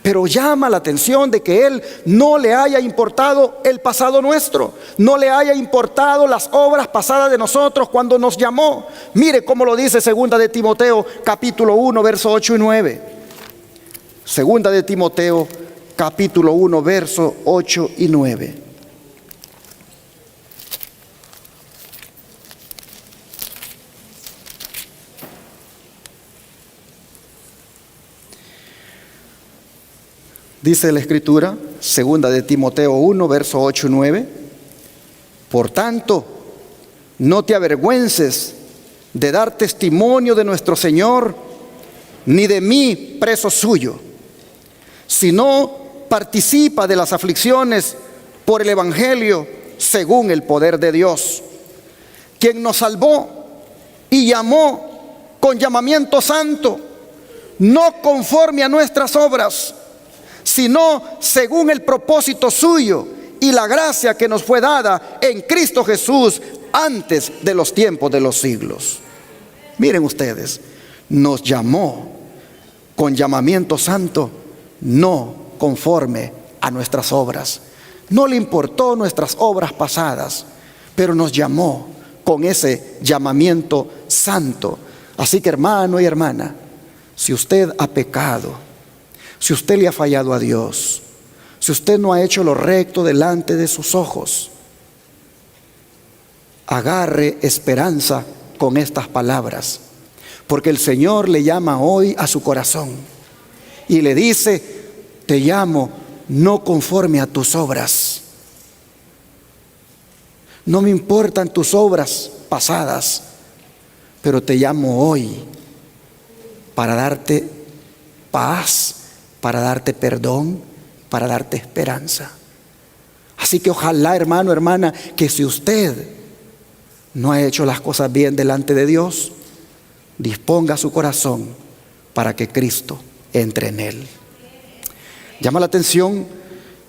Pero llama la atención de que Él no le haya importado el pasado nuestro, no le haya importado las obras pasadas de nosotros cuando nos llamó. Mire cómo lo dice segunda de Timoteo capítulo 1 versos 8 y 9. Segunda de Timoteo capítulo 1 versos 8 y 9. Dice la Escritura, segunda de Timoteo 1, verso 8 y 9. Por tanto, no te avergüences de dar testimonio de nuestro Señor, ni de mí, preso suyo, sino participa de las aflicciones por el Evangelio según el poder de Dios, quien nos salvó y llamó con llamamiento santo, no conforme a nuestras obras, sino según el propósito suyo y la gracia que nos fue dada en Cristo Jesús antes de los tiempos de los siglos. Miren ustedes, nos llamó con llamamiento santo, no conforme a nuestras obras. No le importó nuestras obras pasadas, pero nos llamó con ese llamamiento santo. Así que, hermano y hermana, si usted ha pecado, si usted le ha fallado a Dios, si usted no ha hecho lo recto delante de sus ojos, agarre esperanza con estas palabras, porque el Señor le llama hoy a su corazón y le dice: te llamo no conforme a tus obras. No me importan tus obras pasadas, pero te llamo hoy para darte paz, para darte perdón, para darte esperanza. Así que ojalá, hermano, hermana, que si usted no ha hecho las cosas bien delante de Dios, disponga su corazón para que Cristo entre en él. Llama la atención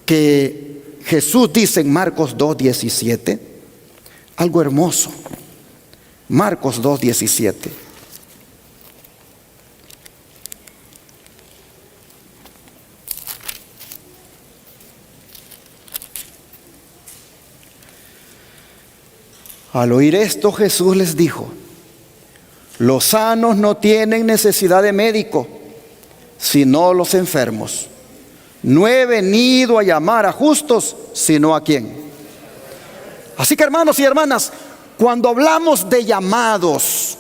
que Jesús dice en Marcos 2:17 algo hermoso. Marcos 2:17. Al oír esto, Jesús les dijo: los sanos no tienen necesidad de médico, sino los enfermos. No he venido a llamar a justos, sino a ¿quién? Así que, hermanos y hermanas, cuando hablamos de llamados,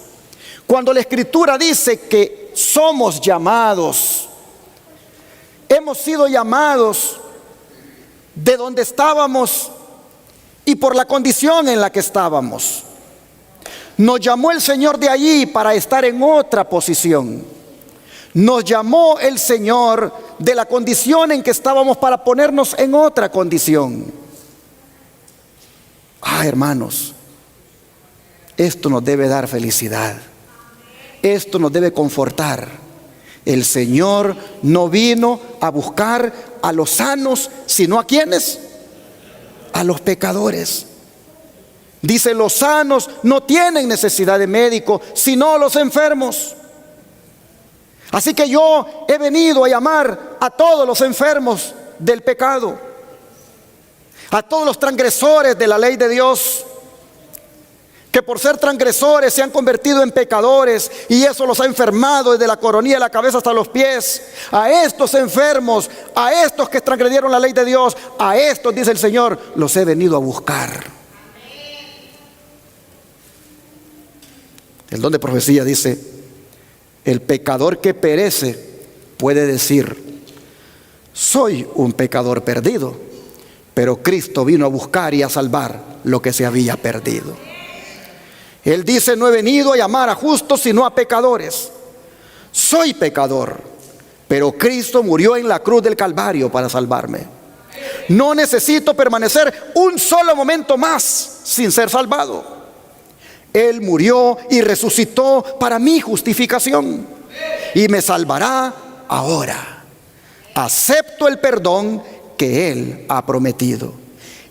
cuando la Escritura dice que somos llamados, hemos sido llamados de donde estábamos y por la condición en la que estábamos. Nos llamó el Señor de allí para estar en otra posición. Nos llamó el Señor de la condición en que estábamos para ponernos en otra condición. Hermanos, esto nos debe dar felicidad. Esto nos debe confortar. El Señor no vino a buscar a los sanos, sino ¿a quiénes? A los pecadores. Dice: los sanos no tienen necesidad de médico, sino los enfermos. Así que yo he venido a llamar a todos los enfermos del pecado, a todos los transgresores de la ley de Dios, que por ser transgresores se han convertido en pecadores, y eso los ha enfermado desde la coronilla de la cabeza hasta los pies. A estos enfermos, a estos que transgredieron la ley de Dios, a estos, dice el Señor, los he venido a buscar. El don de profecía dice: el pecador que perece puede decir: soy un pecador perdido, pero Cristo vino a buscar y a salvar lo que se había perdido. Él dice: no he venido a llamar a justos, sino a pecadores. Soy pecador, pero Cristo murió en la cruz del Calvario para salvarme. No necesito permanecer un solo momento más sin ser salvado. Él murió y resucitó para mi justificación y me salvará ahora. Acepto el perdón que Él ha prometido.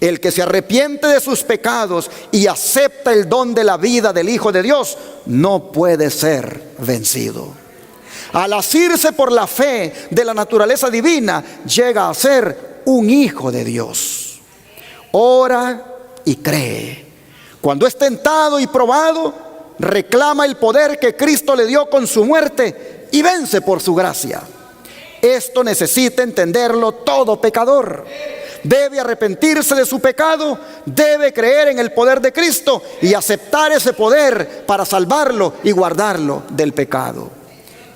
El que se arrepiente de sus pecados y acepta el don de la vida del Hijo de Dios no puede ser vencido. Al asirse por la fe de la naturaleza divina, llega a ser un hijo de Dios. Ora y cree. Cuando es tentado y probado, reclama el poder que Cristo le dio con su muerte y vence por su gracia. Esto necesita entenderlo todo pecador. Debe arrepentirse de su pecado, debe creer en el poder de Cristo y aceptar ese poder para salvarlo y guardarlo del pecado.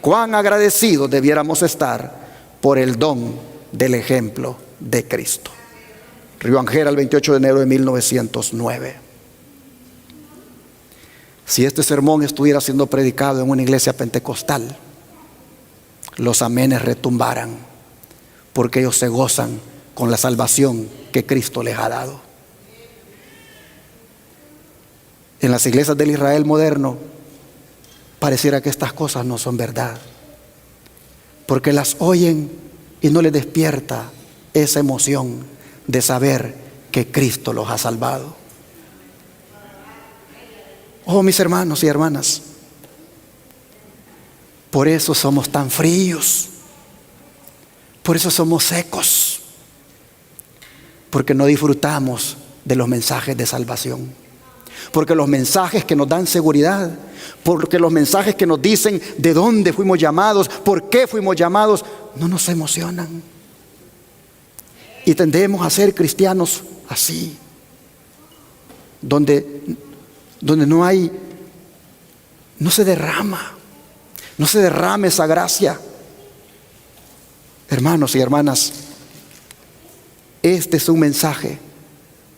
Cuán agradecidos debiéramos estar por el don del ejemplo de Cristo. Río Angera, el 28 de enero de 1909. Si este sermón estuviera siendo predicado en una iglesia pentecostal, los amenes retumbaran, porque ellos se gozan con la salvación que Cristo les ha dado. En las iglesias del Israel moderno pareciera que estas cosas no son verdad, porque las oyen y no les despierta esa emoción de saber que Cristo los ha salvado. Oh, mis hermanos y hermanas, por eso somos tan fríos, por eso somos secos, porque no disfrutamos de los mensajes de salvación, porque los mensajes que nos dan seguridad, porque los mensajes que nos dicen de dónde fuimos llamados, por qué fuimos llamados, no nos emocionan. Y tendemos a ser cristianos así, donde no se derrama esa gracia. Hermanos y hermanas, este es un mensaje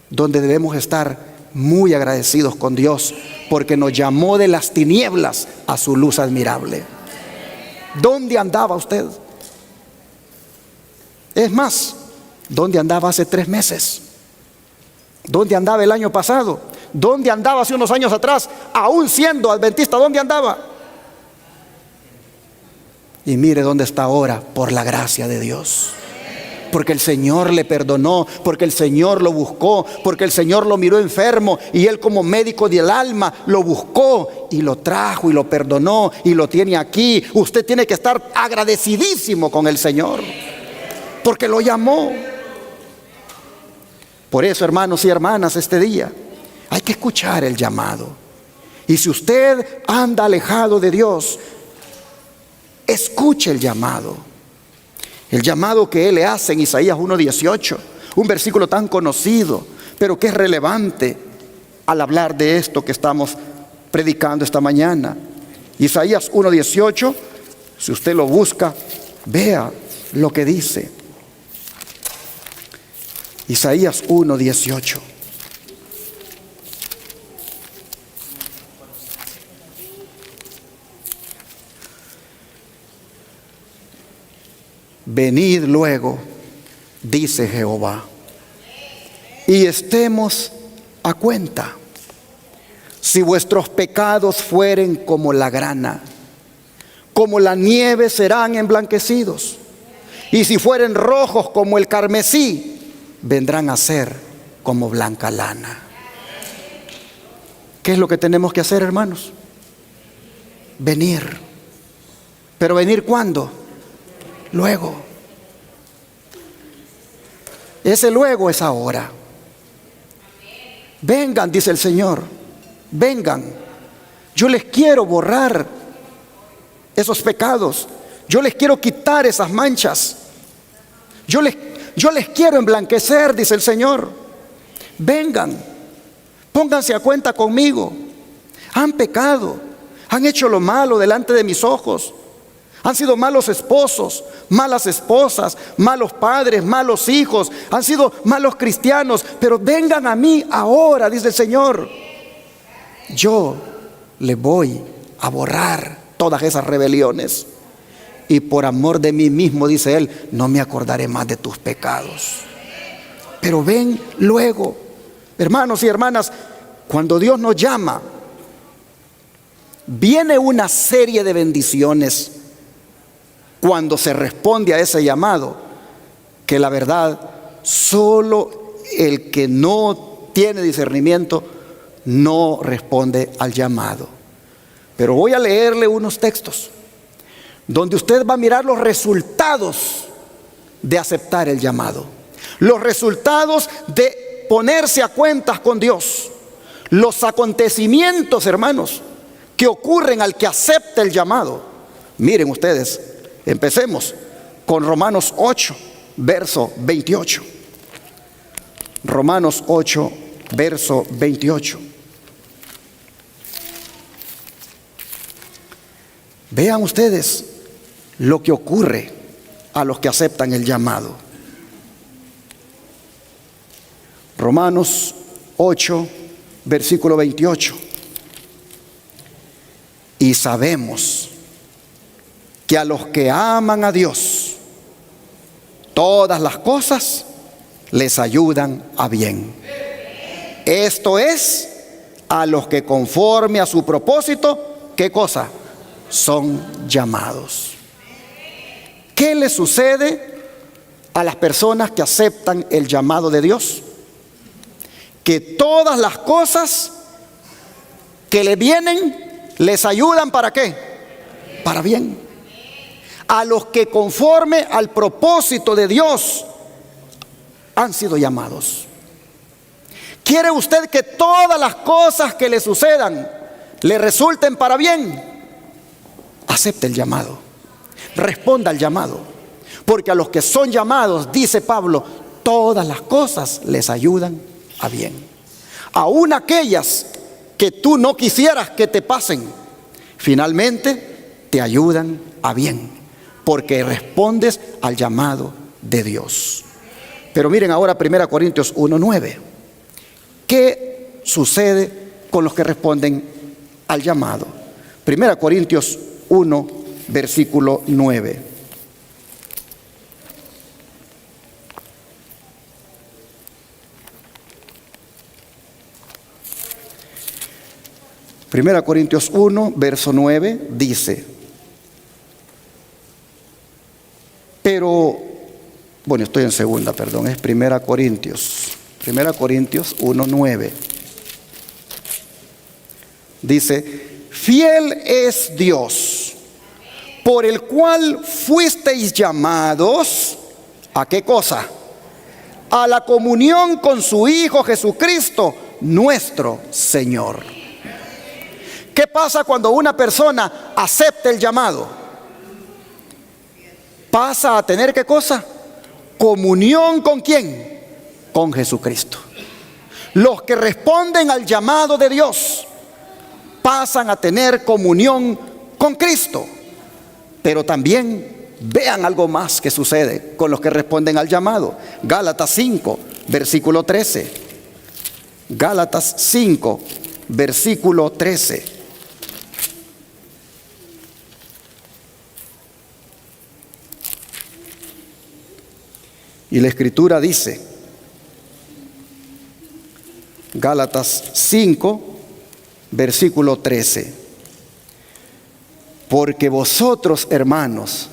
donde debemos estar muy agradecidos con Dios, porque nos llamó de las tinieblas a su luz admirable. ¿Dónde andaba usted? Es más, ¿dónde andaba hace 3 meses? ¿Dónde andaba el año pasado? ¿Dónde andaba hace unos años atrás? Aún siendo adventista, ¿dónde andaba? Y mire dónde está ahora, por la gracia de Dios. Porque el Señor le perdonó, porque el Señor lo buscó, porque el Señor lo miró enfermo y Él, como médico del alma, lo buscó y lo trajo y lo perdonó y lo tiene aquí. Usted tiene que estar agradecidísimo con el Señor, porque lo llamó. Por eso, hermanos y hermanas, este día hay que escuchar el llamado. Y si usted anda alejado de Dios, escuche el llamado. El llamado que Él le hace en Isaías 1:18, un versículo tan conocido, pero que es relevante al hablar de esto que estamos predicando esta mañana. Isaías 1:18, si usted lo busca, vea lo que dice. Isaías 1:18. Venid luego, dice Jehová, y estemos a cuenta. Si vuestros pecados fueren como la grana, como la nieve serán emblanquecidos. Y si fueren rojos como el carmesí, vendrán a ser como blanca lana. ¿Qué es lo que tenemos que hacer, hermanos? Venir. ¿Pero venir cuándo? Luego. Ese luego es ahora. Vengan, dice el Señor, vengan. Yo les quiero borrar esos pecados. Yo les quiero quitar esas manchas. Yo les quiero emblanquecer, dice el Señor. Vengan, pónganse a cuenta conmigo. Han pecado, han hecho lo malo delante de mis ojos. Han sido malos esposos, malas esposas, malos padres, malos hijos. Han sido malos cristianos. Pero vengan a mí ahora, dice el Señor. Yo les voy a borrar todas esas rebeliones. Y por amor de mí mismo, dice Él, no me acordaré más de tus pecados. Pero ven luego. Hermanos y hermanas, cuando Dios nos llama, viene una serie de bendiciones cuando se responde a ese llamado, que la verdad, solo el que no tiene discernimiento no responde al llamado. Pero voy a leerle unos textos donde usted va a mirar los resultados de aceptar el llamado, los resultados de ponerse a cuentas con Dios, los acontecimientos, hermanos, que ocurren al que acepta el llamado. Miren ustedes, empecemos con Romanos 8, verso 28. Romanos 8, verso 28. Vean ustedes lo que ocurre a los que aceptan el llamado. Romanos 8, versículo 28. Y sabemos que a los que aman a Dios, todas las cosas les ayudan a bien. Esto es, a los que conforme a su propósito, ¿qué cosa? Son llamados. ¿Qué le sucede a las personas que aceptan el llamado de Dios? Que todas las cosas que le vienen les ayudan, ¿para qué? Para bien. A los que conforme al propósito de Dios han sido llamados. ¿Quiere usted que todas las cosas que le sucedan le resulten para bien? Acepte el llamado. Responda al llamado. Porque a los que son llamados, dice Pablo, todas las cosas les ayudan a bien. Aún aquellas que tú no quisieras que te pasen, finalmente te ayudan a bien, porque respondes al llamado de Dios. Pero miren ahora 1 Corintios 1:9. ¿Qué sucede con los que responden al llamado? 1 Corintios 1, versículo 9. Primera Corintios 1, verso 9 dice: pero, bueno, estoy en segunda, perdón, es Primera Corintios 1, 9. Dice: fiel es Dios, por el cual fuisteis llamados, ¿a qué cosa? A la comunión con su Hijo Jesucristo, nuestro Señor. ¿Qué pasa cuando una persona acepta el llamado? Pasa a tener, ¿qué cosa? Comunión ¿con quién? Con Jesucristo. Los que responden al llamado de Dios pasan a tener comunión con Cristo. Pero también vean algo más que sucede con los que responden al llamado. Gálatas 5, versículo 13. Gálatas 5, versículo 13. Y la Escritura dice, Gálatas 5, versículo 13: porque vosotros, hermanos,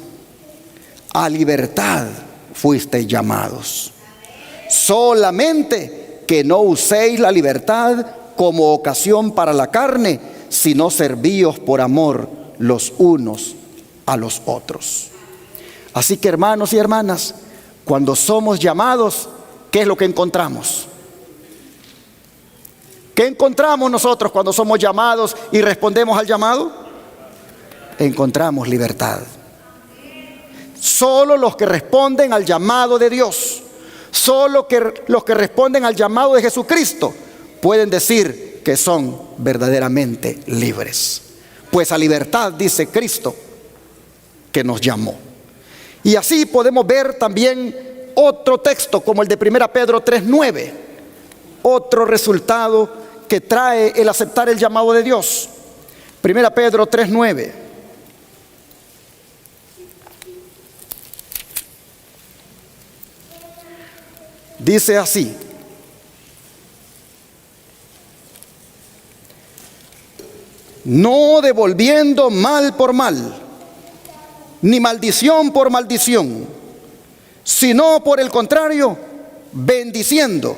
a libertad fuisteis llamados, solamente que no uséis la libertad como ocasión para la carne, sino servíos por amor los unos a los otros. Así que, hermanos y hermanas, cuando somos llamados, ¿qué es lo que encontramos? ¿Qué encontramos nosotros cuando somos llamados y respondemos al llamado? Encontramos libertad. Solo los que responden al llamado de Dios, solo los que responden al llamado de Jesucristo, pueden decir que son verdaderamente libres. Pues a libertad, dice Cristo, que nos llamó. Y así podemos ver también otro texto como el de 1 Pedro 3:9, otro resultado que trae el aceptar el llamado de Dios. 1 Pedro 3:9. Dice así: no devolviendo mal por mal, ni maldición por maldición, sino por el contrario, bendiciendo,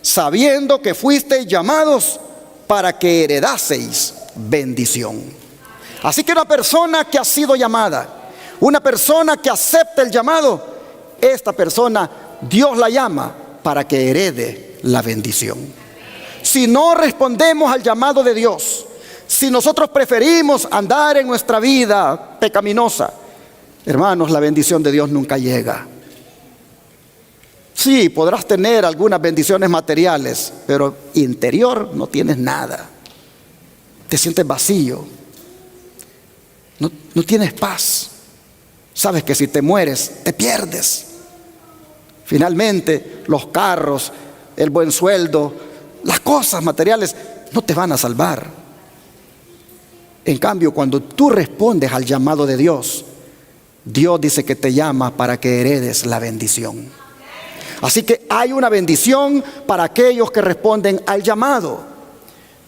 sabiendo que fuisteis llamados para que heredaseis bendición. Así que una persona que ha sido llamada, una persona que acepta el llamado, esta persona Dios la llama para que herede la bendición. Si no respondemos al llamado de Dios, si nosotros preferimos andar en nuestra vida pecaminosa, hermanos, la bendición de Dios nunca llega. Sí, podrás tener algunas bendiciones materiales, pero interior no tienes nada. Te sientes vacío. No tienes paz. Sabes que si te mueres, te pierdes. Finalmente, los carros el buen sueldo, las cosas materiales no te van a salvar. En cambio, cuando tú respondes al llamado de Dios, Dios dice que te llama para que heredes la bendición. Así que hay una bendición para aquellos que responden al llamado.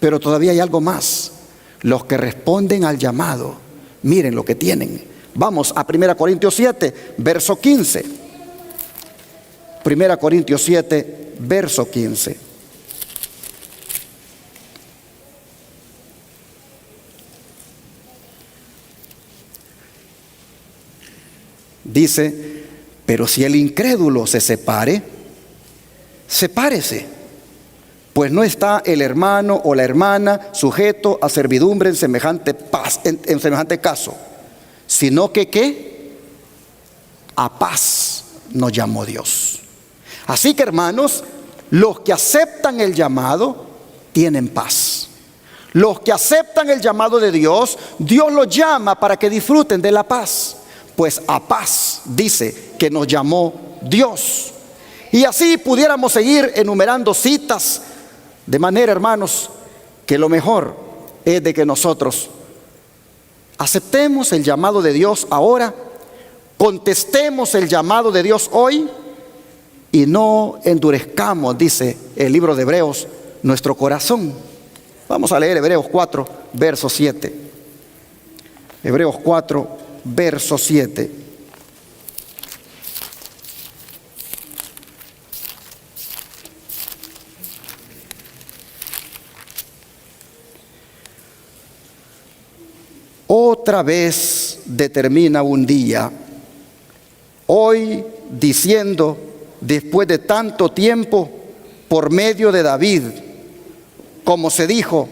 Pero todavía hay algo más. Los que responden al llamado, miren lo que tienen. Vamos a 1 Corintios 7, verso 15. 1 Corintios 7, verso 15. Dice: pero si el incrédulo se separe, sepárese, pues no está el hermano o la hermana sujeto a servidumbre en semejante caso, sino que ¿qué? A paz nos llamó Dios. Así que, hermanos, los que aceptan el llamado tienen paz. Los que aceptan el llamado de Dios, Dios los llama para que disfruten de la paz. Pues a paz dice que nos llamó Dios. Y así pudiéramos seguir enumerando citas, de manera, hermanos, que lo mejor es de que nosotros aceptemos el llamado de Dios ahora, contestemos el llamado de Dios hoy y no endurezcamos, dice el libro de Hebreos, nuestro corazón. Vamos a leer Hebreos 4, verso 7. Hebreos 4, verso 7. Otra vez determina un día, hoy, diciendo, después de tanto tiempo, por medio de David, como se dijo: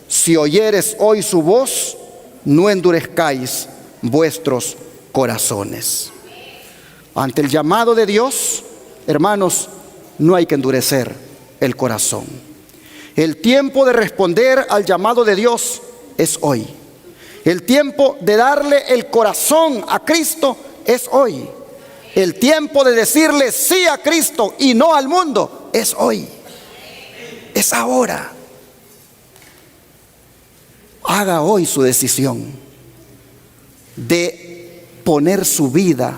si oyeres hoy su voz, no endurezcáis vuestros corazones. Ante el llamado de Dios, hermanos, no hay que endurecer el corazón. El tiempo de responder al llamado de Dios es hoy. El tiempo de darle el corazón a Cristo es hoy. El tiempo de decirle sí a Cristo y no al mundo es hoy. Es ahora. Haga hoy su decisión de poner su vida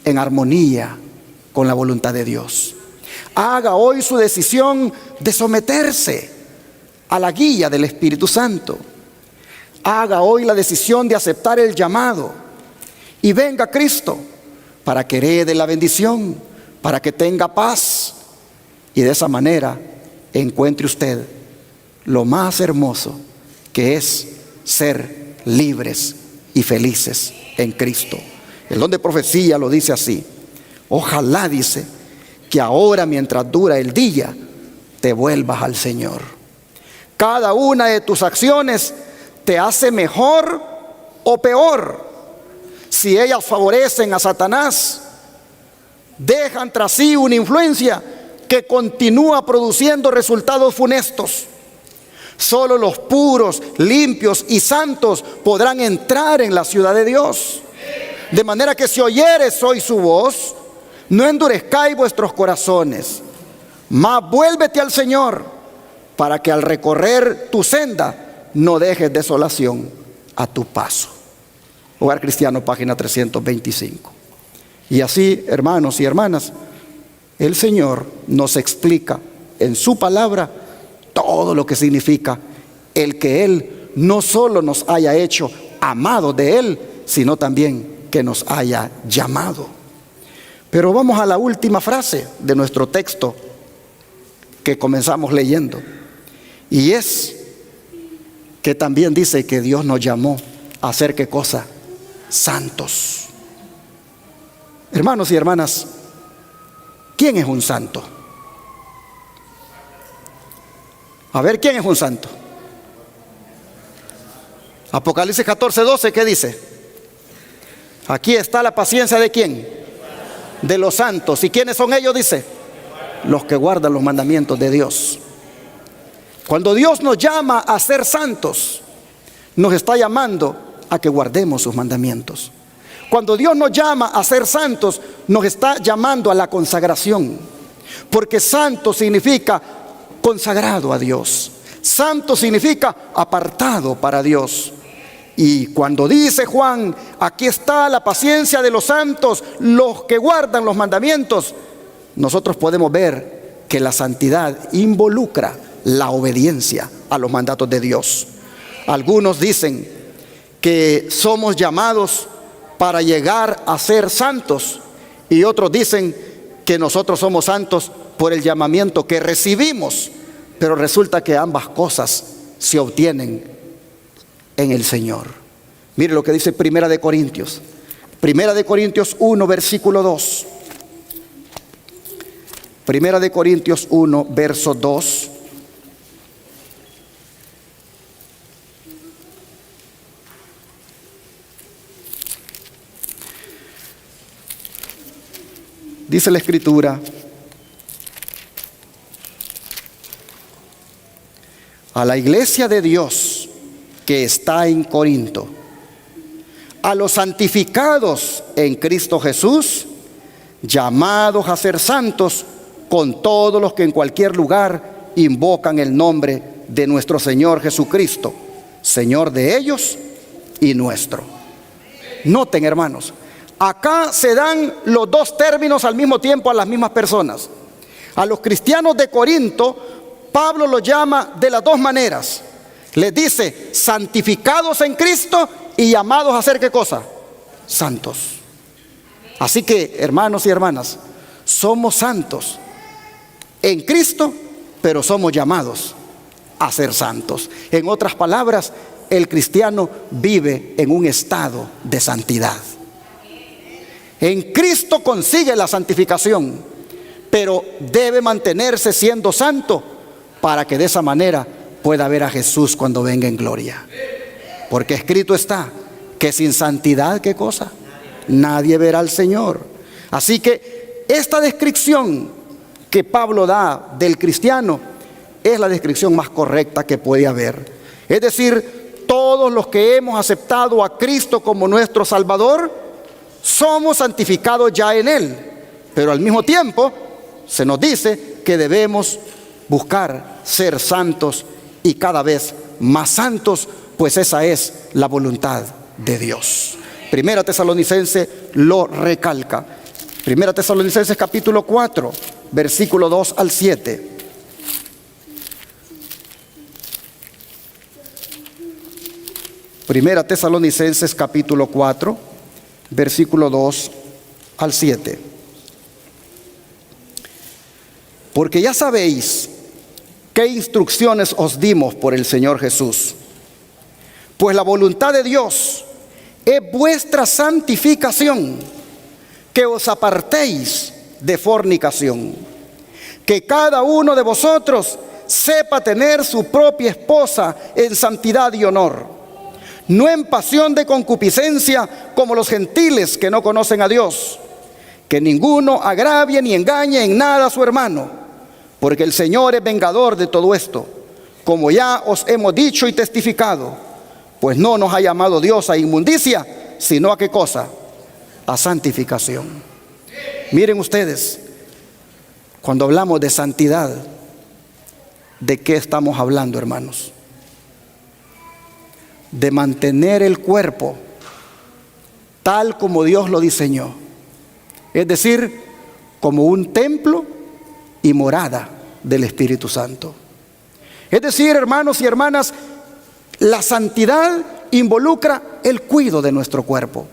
en armonía con la voluntad de Dios. Haga hoy su decisión de someterse a la guía del Espíritu Santo. Haga hoy la decisión de aceptar el llamado y venga a Cristo para que herede la bendición, para que tenga paz y de esa manera encuentre usted lo más hermoso, que es ser libres y felices en Cristo. El don de profecía lo dice así: ojalá, dice, que ahora, mientras dura el día, te vuelvas al Señor. Cada una de tus acciones te hace mejor o peor. Si ellas favorecen a Satanás, dejan tras sí una influencia que continúa produciendo resultados funestos. Solo los puros, limpios y santos podrán entrar en la ciudad de Dios. De manera que si oyeres hoy su voz, no endurezcáis vuestros corazones, mas vuélvete al Señor, para que al recorrer tu senda no dejes desolación a tu paso. Hogar Cristiano, página 325. Y así, hermanos y hermanas, el Señor nos explica en su palabra todo lo que significa el que Él no solo nos haya hecho amados de Él, sino también que nos haya llamado. Pero vamos a la última frase de nuestro texto que comenzamos leyendo, y es que también dice que Dios nos llamó a ser, ¿qué cosa? Santos. Hermanos y hermanas, ¿quién es un santo? A ver, ¿quién es un santo? Apocalipsis 14:12, ¿qué dice? Aquí está la paciencia de ¿quién? De los santos. ¿Y quiénes son ellos? Dice: los que guardan los mandamientos de Dios. Cuando Dios nos llama a ser santos, nos está llamando a que guardemos sus mandamientos. Cuando Dios nos llama a ser santos, nos está llamando a la consagración. Porque santo significa consagrado a Dios. Santo significa apartado para Dios. Y cuando dice Juan, aquí está la paciencia de los santos, los que guardan los mandamientos, nosotros podemos ver que la santidad involucra la obediencia a los mandatos de Dios. Algunos dicen que somos llamados para llegar a ser santos, y otros dicen que nosotros somos santos por el llamamiento que recibimos, pero resulta que ambas cosas se obtienen en el Señor. Mire lo que dice Primera de Corintios 1, versículo 2. Primera de Corintios 1, verso 2. Dice la Escritura: a la iglesia de Dios que está en Corinto, a los santificados en Cristo Jesús, llamados a ser santos, con todos los que en cualquier lugar invocan el nombre de nuestro Señor Jesucristo, Señor de ellos y nuestro. Noten, hermanos, acá se dan los dos términos al mismo tiempo a las mismas personas. A los cristianos de Corinto, Pablo los llama de las dos maneras. Les dice santificados en Cristo y llamados a ser ¿qué cosa? Santos. Así que, hermanos y hermanas, somos santos en Cristo, pero somos llamados a ser santos. En otras palabras, el cristiano vive en un estado de santidad. En Cristo consigue la santificación, pero debe mantenerse siendo santo para que de esa manera pueda ver a Jesús cuando venga en gloria. Porque escrito está que sin santidad, ¿qué cosa? Nadie verá al Señor. Así que esta descripción que Pablo da del cristiano es la descripción más correcta que puede haber. Es decir, todos los que hemos aceptado a Cristo como nuestro Salvador, somos santificados ya en Él. Pero al mismo tiempo se nos dice que debemos buscar ser santos y cada vez más santos, pues esa es la voluntad de Dios. Primera Tesalonicenses lo recalca. Primera Tesalonicenses capítulo 4, versículo 2 al 7. Primera Tesalonicenses capítulo 4, versículo 2 al 7. Porque ya sabéis qué instrucciones os dimos por el Señor Jesús. Pues la voluntad de Dios es vuestra santificación, que os apartéis de fornicación, que cada uno de vosotros sepa tener su propia esposa en santidad y honor, no en pasión de concupiscencia como los gentiles que no conocen a Dios, que ninguno agravie ni engañe en nada a su hermano, porque el Señor es vengador de todo esto, como ya os hemos dicho y testificado, pues no nos ha llamado Dios a inmundicia, sino a ¿qué cosa? A santificación. Miren ustedes, cuando hablamos de santidad, ¿de qué estamos hablando, hermanos? De mantener el cuerpo tal como Dios lo diseñó, es decir, como un templo y morada del Espíritu Santo. Es decir, hermanos y hermanas, la santidad involucra el cuidado de nuestro cuerpo,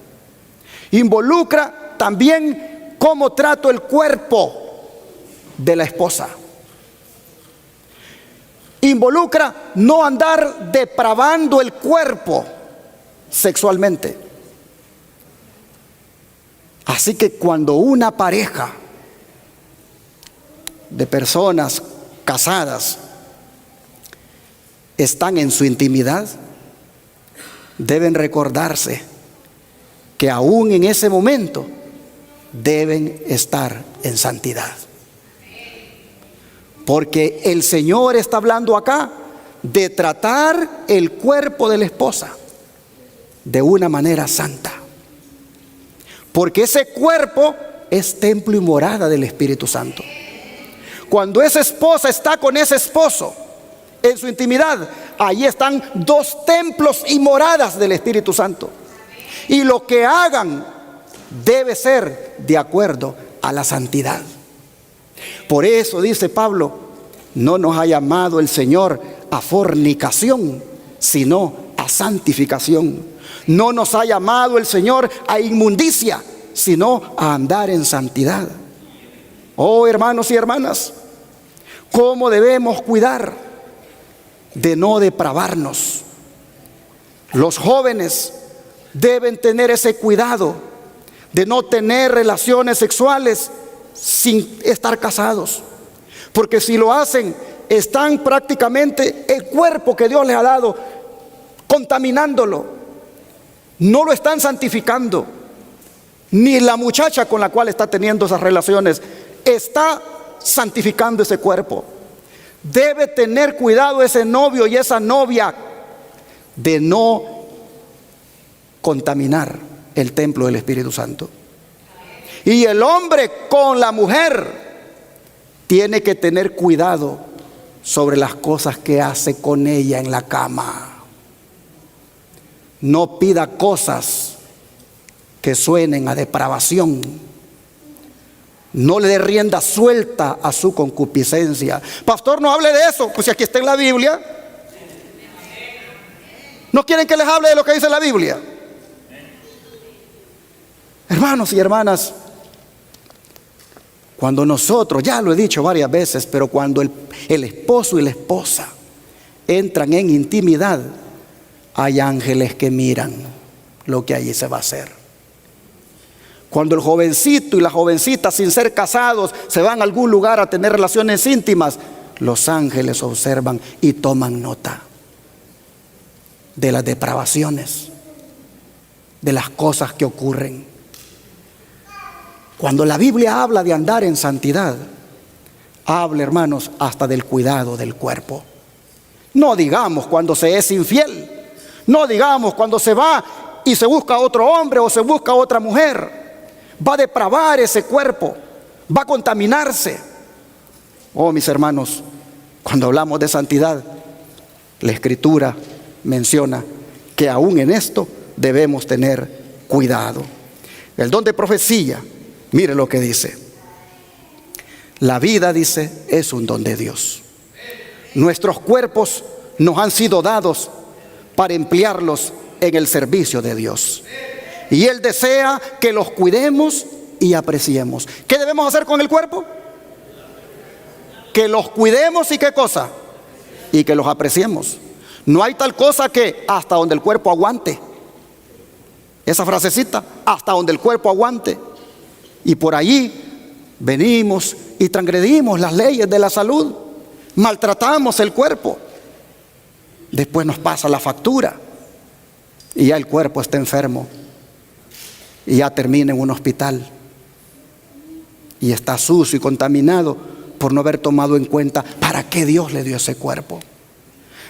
involucra también cómo trato el cuerpo de la esposa, involucra no andar depravando el cuerpo sexualmente. Así que cuando una pareja de personas casadas están en su intimidad, deben recordarse que aún en ese momento deben estar en santidad. Porque el Señor está hablando acá de tratar el cuerpo de la esposa de una manera santa. Porque ese cuerpo es templo y morada del Espíritu Santo. Cuando esa esposa está con ese esposo en su intimidad, ahí están dos templos y moradas del Espíritu Santo. Y lo que hagan debe ser de acuerdo a la santidad. Por eso dice Pablo, no nos ha llamado el Señor a fornicación, sino a santificación. No nos ha llamado el Señor a inmundicia, sino a andar en santidad. Oh, hermanos y hermanas, ¿cómo debemos cuidar de no depravarnos? Los jóvenes deben tener ese cuidado de no tener relaciones sexuales sin estar casados, porque si lo hacen, están prácticamente el cuerpo que Dios les ha dado contaminándolo. No lo están santificando. Ni la muchacha con la cual está teniendo esas relaciones está santificando ese cuerpo. Debe tener cuidado ese novio y esa novia de no contaminar el templo del Espíritu Santo. Y el hombre con la mujer tiene que tener cuidado sobre las cosas que hace con ella en la cama. No pida cosas que suenen a depravación. No le dé rienda suelta a su concupiscencia. Pastor, no hable de eso, pues si aquí está en la Biblia. ¿No quieren que les hable de lo que dice la Biblia? Hermanos y hermanas, cuando nosotros, ya lo he dicho varias veces, pero cuando el esposo y la esposa entran en intimidad, hay ángeles que miran lo que allí se va a hacer. Cuando el jovencito y la jovencita, sin ser casados, se van a algún lugar a tener relaciones íntimas, los ángeles observan y toman nota de las depravaciones, de las cosas que ocurren. Cuando la Biblia habla de andar en santidad, habla, hermanos, hasta del cuidado del cuerpo. No digamos cuando se es infiel, no digamos cuando se va y se busca otro hombre o se busca otra mujer. Va a depravar ese cuerpo, va a contaminarse. Oh, mis hermanos, cuando hablamos de santidad, la Escritura menciona que aún en esto debemos tener cuidado. El don de profecía, mire lo que dice. La vida, dice, es un don de Dios. Nuestros cuerpos nos han sido dados para emplearlos en el servicio de Dios. Y Él desea que los cuidemos y apreciemos. ¿Qué debemos hacer con el cuerpo? Que los cuidemos y ¿qué cosa? Y que los apreciemos. No hay tal cosa que hasta donde el cuerpo aguante. Esa frasecita, hasta donde el cuerpo aguante. Y por allí venimos y transgredimos las leyes de la salud. Maltratamos el cuerpo. Después nos pasa la factura. Y ya el cuerpo está enfermo. Y ya termina en un hospital. Y está sucio y contaminado por no haber tomado en cuenta para qué Dios le dio ese cuerpo.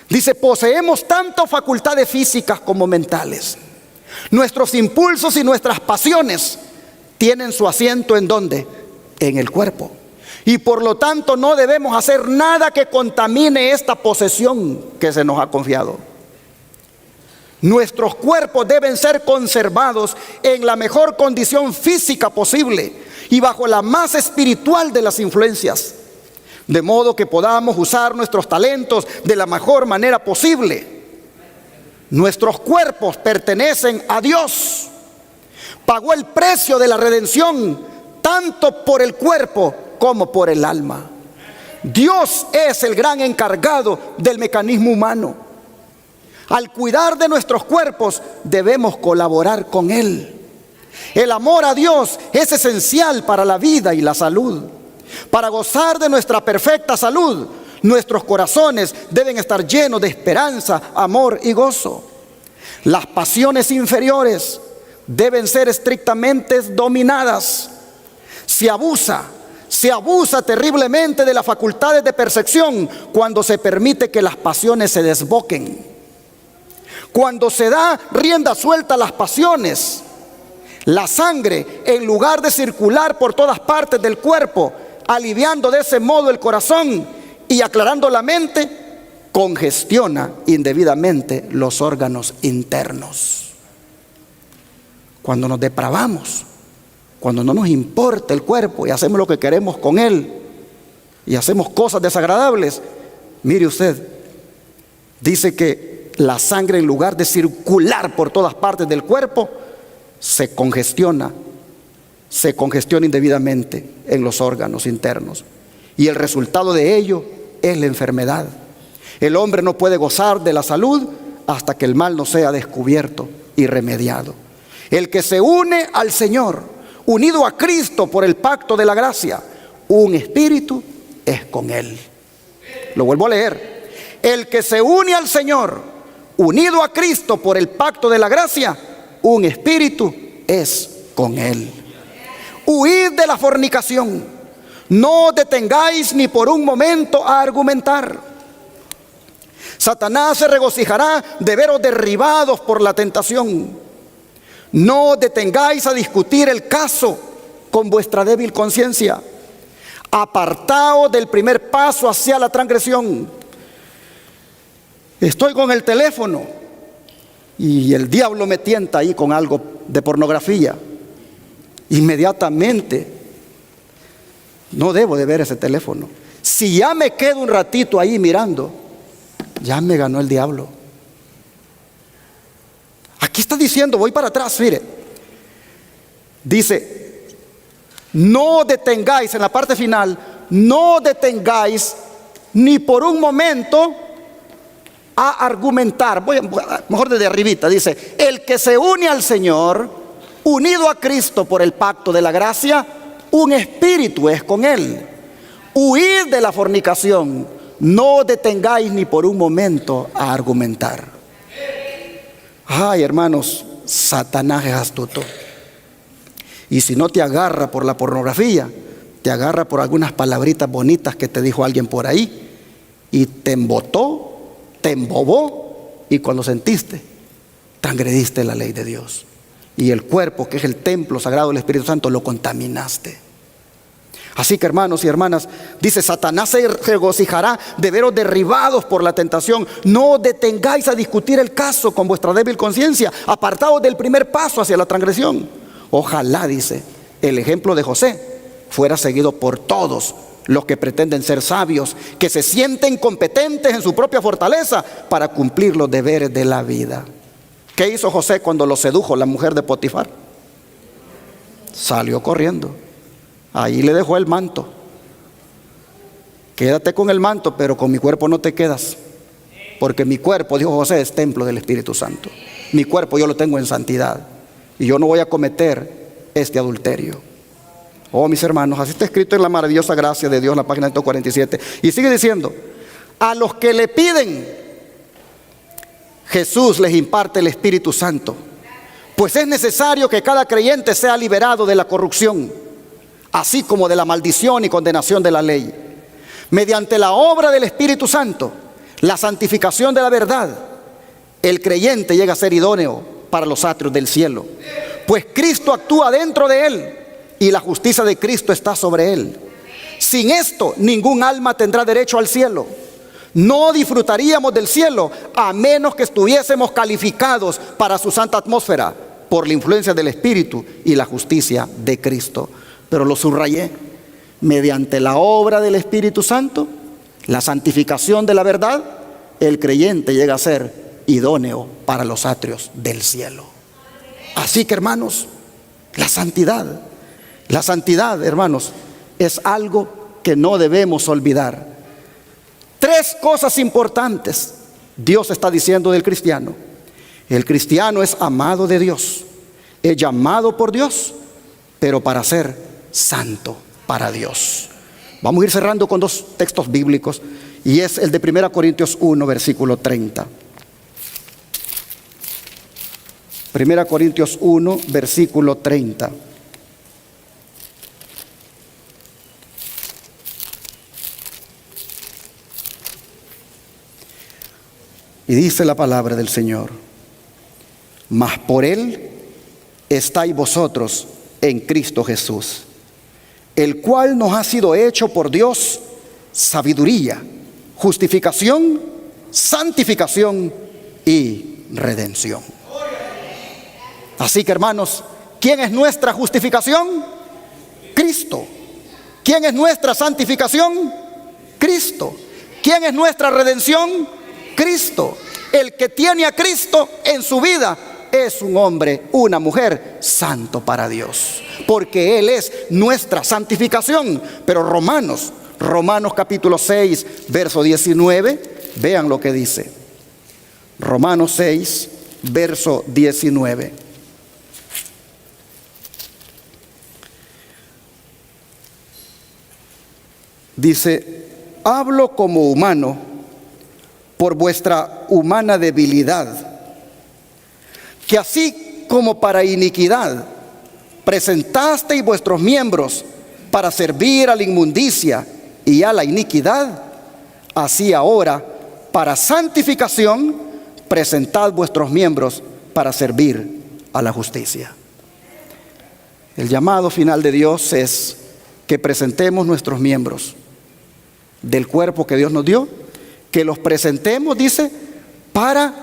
Dice, poseemos tanto facultades físicas como mentales. Nuestros impulsos y nuestras pasiones tienen su asiento ¿en dónde? En el cuerpo. Y por lo tanto no debemos hacer nada que contamine esta posesión que se nos ha confiado. Nuestros cuerpos deben ser conservados en la mejor condición física posible y bajo la más espiritual de las influencias, de modo que podamos usar nuestros talentos de la mejor manera posible. Nuestros cuerpos pertenecen a Dios. Pagó el precio de la redención tanto por el cuerpo como por el alma. Dios es el gran encargado del mecanismo humano. Al cuidar de nuestros cuerpos debemos colaborar con Él. El amor a Dios es esencial para la vida y la salud. Para gozar de nuestra perfecta salud, nuestros corazones deben estar llenos de esperanza, amor y gozo. Las pasiones inferiores deben ser estrictamente dominadas. Se abusa terriblemente de las facultades de percepción cuando se permite que las pasiones se desboquen. Cuando se da rienda suelta a las pasiones, la sangre, en lugar de circular por todas partes del cuerpo, aliviando de ese modo el corazón y aclarando la mente, congestiona indebidamente los órganos internos. Cuando nos depravamos, cuando no nos importa el cuerpo y hacemos lo que queremos con él y hacemos cosas desagradables, mire usted, dice que la sangre, en lugar de circular por todas partes del cuerpo, se congestiona indebidamente en los órganos internos. Y el resultado de ello es la enfermedad. El hombre no puede gozar de la salud hasta que el mal no sea descubierto y remediado. El que se une al Señor, unido a Cristo por el pacto de la gracia, un espíritu es con Él. Lo vuelvo a leer. El que se une al Señor, unido a Cristo por el pacto de la gracia, un espíritu es con Él. Huid de la fornicación. No detengáis ni por un momento a argumentar. Satanás se regocijará de veros derribados por la tentación. No detengáis a discutir el caso con vuestra débil conciencia. Apartaos del primer paso hacia la transgresión. Estoy con el teléfono y el diablo me tienta ahí con algo de pornografía. Inmediatamente no debo de ver ese teléfono. Si ya me quedo un ratito ahí mirando, ya me ganó el diablo. Aquí está diciendo, voy para atrás, mire. Dice, no detengáis, en la parte final, no detengáis ni por un momento a argumentar. Mejor desde arribita, dice, el que se une al Señor, unido a Cristo por el pacto de la gracia, un espíritu es con Él. Huid de la fornicación. No detengáis ni por un momento a argumentar. Ay, hermanos, Satanás es astuto. Y si no te agarra por la pornografía, te agarra por algunas palabritas bonitas que te dijo alguien por ahí, y te embotó, te embobó, y cuando sentiste, transgrediste la ley de Dios. Y el cuerpo, que es el templo sagrado del Espíritu Santo, lo contaminaste. Así que, hermanos y hermanas, dice, Satanás se regocijará de veros derribados por la tentación. No detengáis a discutir el caso con vuestra débil conciencia, apartados del primer paso hacia la transgresión. Ojalá, dice, el ejemplo de José fuera seguido por todos los que pretenden ser sabios, que se sienten competentes en su propia fortaleza para cumplir los deberes de la vida. ¿Qué hizo José cuando lo sedujo la mujer de Potifar? Salió corriendo. Ahí le dejó el manto. Quédate con el manto, pero con mi cuerpo no te quedas. Porque mi cuerpo, dijo José, es templo del Espíritu Santo. Mi cuerpo yo lo tengo en santidad. Y yo no voy a cometer este adulterio. Oh, mis hermanos, así está escrito en la maravillosa gracia de Dios, en la página 147. Y sigue diciendo, a los que le piden, Jesús les imparte el Espíritu Santo. Pues es necesario que cada creyente sea liberado de la corrupción, así como de la maldición y condenación de la ley, mediante la obra del Espíritu Santo, la santificación de la verdad. El creyente llega a ser idóneo para los atrios del cielo, pues Cristo actúa dentro de él y la justicia de Cristo está sobre él. Sin esto, ningún alma tendrá derecho al cielo. No disfrutaríamos del cielo a menos que estuviésemos calificados para su santa atmósfera por la influencia del Espíritu y la justicia de Cristo. Pero lo subrayé, mediante la obra del Espíritu Santo, la santificación de la verdad, el creyente llega a ser idóneo para los atrios del cielo. Así que, hermanos, la santidad, hermanos, es algo que no debemos olvidar. 3 cosas importantes Dios está diciendo del cristiano. El cristiano es amado de Dios, es llamado por Dios, pero para ser santo para Dios. Vamos a ir cerrando con 2 textos bíblicos, y es el de 1 Corintios 1, versículo 30. 1 Corintios 1, versículo 30. Y dice la palabra del Señor: mas por Él estáis vosotros en Cristo Jesús, el cual nos ha sido hecho por Dios sabiduría, justificación, santificación y redención. Así que, hermanos, ¿quién es nuestra justificación? Cristo. ¿Quién es nuestra santificación? Cristo. ¿Quién es nuestra redención? Cristo. El que tiene a Cristo en su vida es un hombre, una mujer santo para Dios, porque Él es nuestra santificación. Pero Romanos capítulo 6, verso 19, vean lo que dice. Romanos 6, verso 19. Dice: hablo como humano por vuestra humana debilidad, que así como para iniquidad presentasteis vuestros miembros para servir a la inmundicia y a la iniquidad, así ahora para santificación presentad vuestros miembros para servir a la justicia. El llamado final de Dios es que presentemos nuestros miembros del cuerpo que Dios nos dio, que los presentemos, dice, para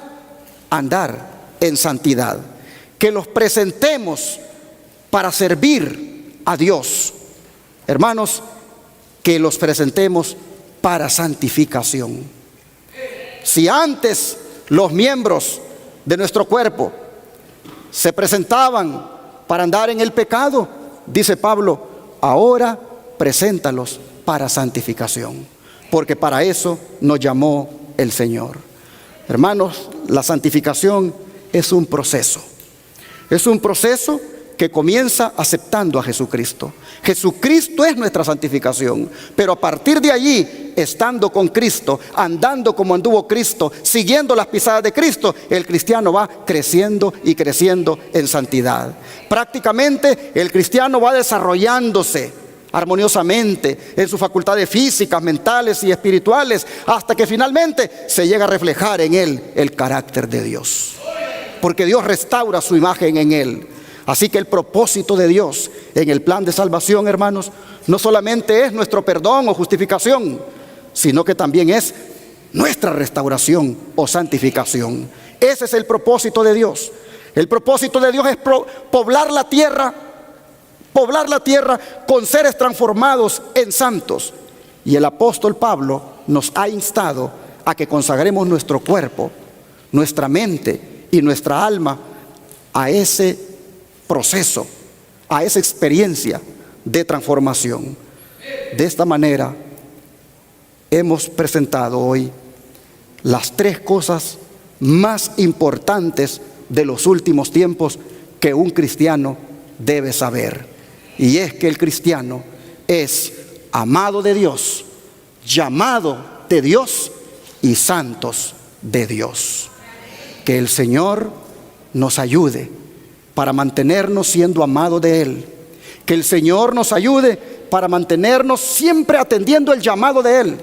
andar en santidad, que los presentemos para servir a Dios. Hermanos, que los presentemos para santificación. Si antes los miembros de nuestro cuerpo se presentaban para andar en el pecado, dice Pablo, ahora preséntalos para santificación, porque para eso nos llamó el Señor. Hermanos, la santificación es un proceso. Es un proceso que comienza aceptando a Jesucristo. Jesucristo es nuestra santificación, pero a partir de allí, estando con Cristo, andando como anduvo Cristo, siguiendo las pisadas de Cristo, el cristiano va creciendo y creciendo en santidad. Prácticamente el cristiano va desarrollándose armoniosamente en sus facultades físicas, mentales y espirituales, hasta que finalmente se llega a reflejar en él el carácter de Dios, porque Dios restaura su imagen en él. Así que el propósito de Dios en el plan de salvación, hermanos, no solamente es nuestro perdón o justificación, sino que también es nuestra restauración o santificación. Ese es el propósito de Dios. El propósito de Dios es poblar la tierra con seres transformados en santos. Y el apóstol Pablo nos ha instado a que consagremos nuestro cuerpo, nuestra mente y nuestra alma a ese proceso, a esa experiencia de transformación. De esta manera hemos presentado hoy las 3 cosas más importantes de los últimos tiempos que un cristiano debe saber. Y es que el cristiano es amado de Dios, llamado de Dios y santos de Dios. Que el Señor nos ayude para mantenernos siendo amados de Él. Que el Señor nos ayude para mantenernos siempre atendiendo el llamado de Él.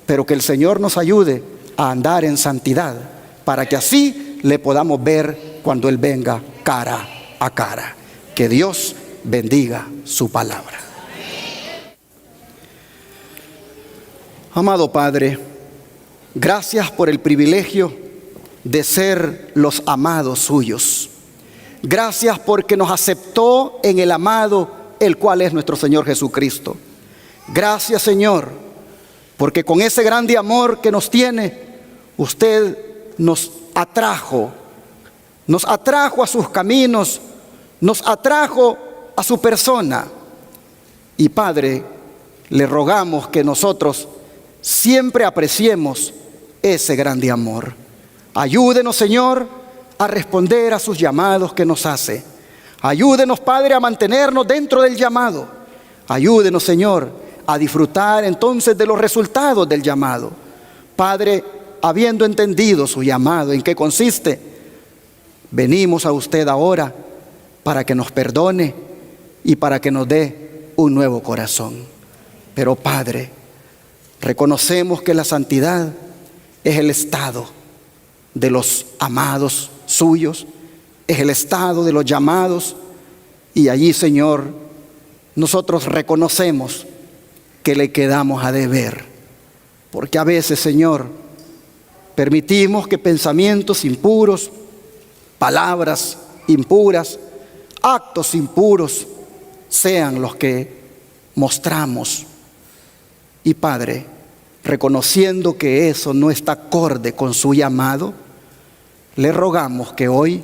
Pero que el Señor nos ayude a andar en santidad, para que así le podamos ver cuando Él venga cara a cara. Que Dios bendiga su palabra. Amado Padre, gracias por el privilegio de ser los amados suyos. Gracias porque nos aceptó en el amado, el cual es nuestro Señor Jesucristo. Gracias, Señor, porque con ese grande amor que nos tiene, usted nos atrajo a sus caminos, nos atrajo a su persona. Y Padre, le rogamos que nosotros siempre apreciemos ese grande amor. Ayúdenos, Señor, a responder a sus llamados que nos hace. Ayúdenos, Padre, a mantenernos dentro del llamado. Ayúdenos, Señor, a disfrutar entonces de los resultados del llamado. Padre, habiendo entendido su llamado, en qué consiste, venimos a usted ahora para que nos perdone y para que nos dé un nuevo corazón. Pero Padre, reconocemos que la santidad es el estado de los amados suyos, es el estado de los llamados, y allí, Señor, nosotros reconocemos que le quedamos a deber. Porque a veces, Señor, permitimos que pensamientos impuros, palabras impuras, actos impuros sean los que mostramos. Y Padre, reconociendo que eso no está acorde con su llamado, le rogamos que hoy,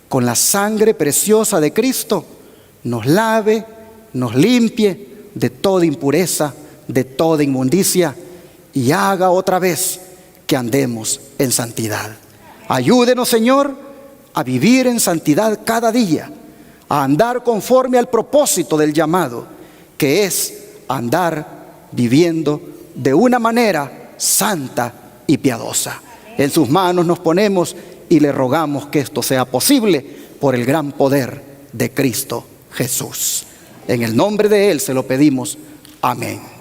con la sangre preciosa de Cristo, nos lave, nos limpie de toda impureza, de toda inmundicia, y haga otra vez que andemos en santidad. Ayúdenos, Señor, a vivir en santidad cada día, a andar conforme al propósito del llamado, que es andar viviendo de una manera santa y piadosa. En sus manos nos ponemos y le rogamos que esto sea posible por el gran poder de Cristo Jesús. En el nombre de Él se lo pedimos. Amén.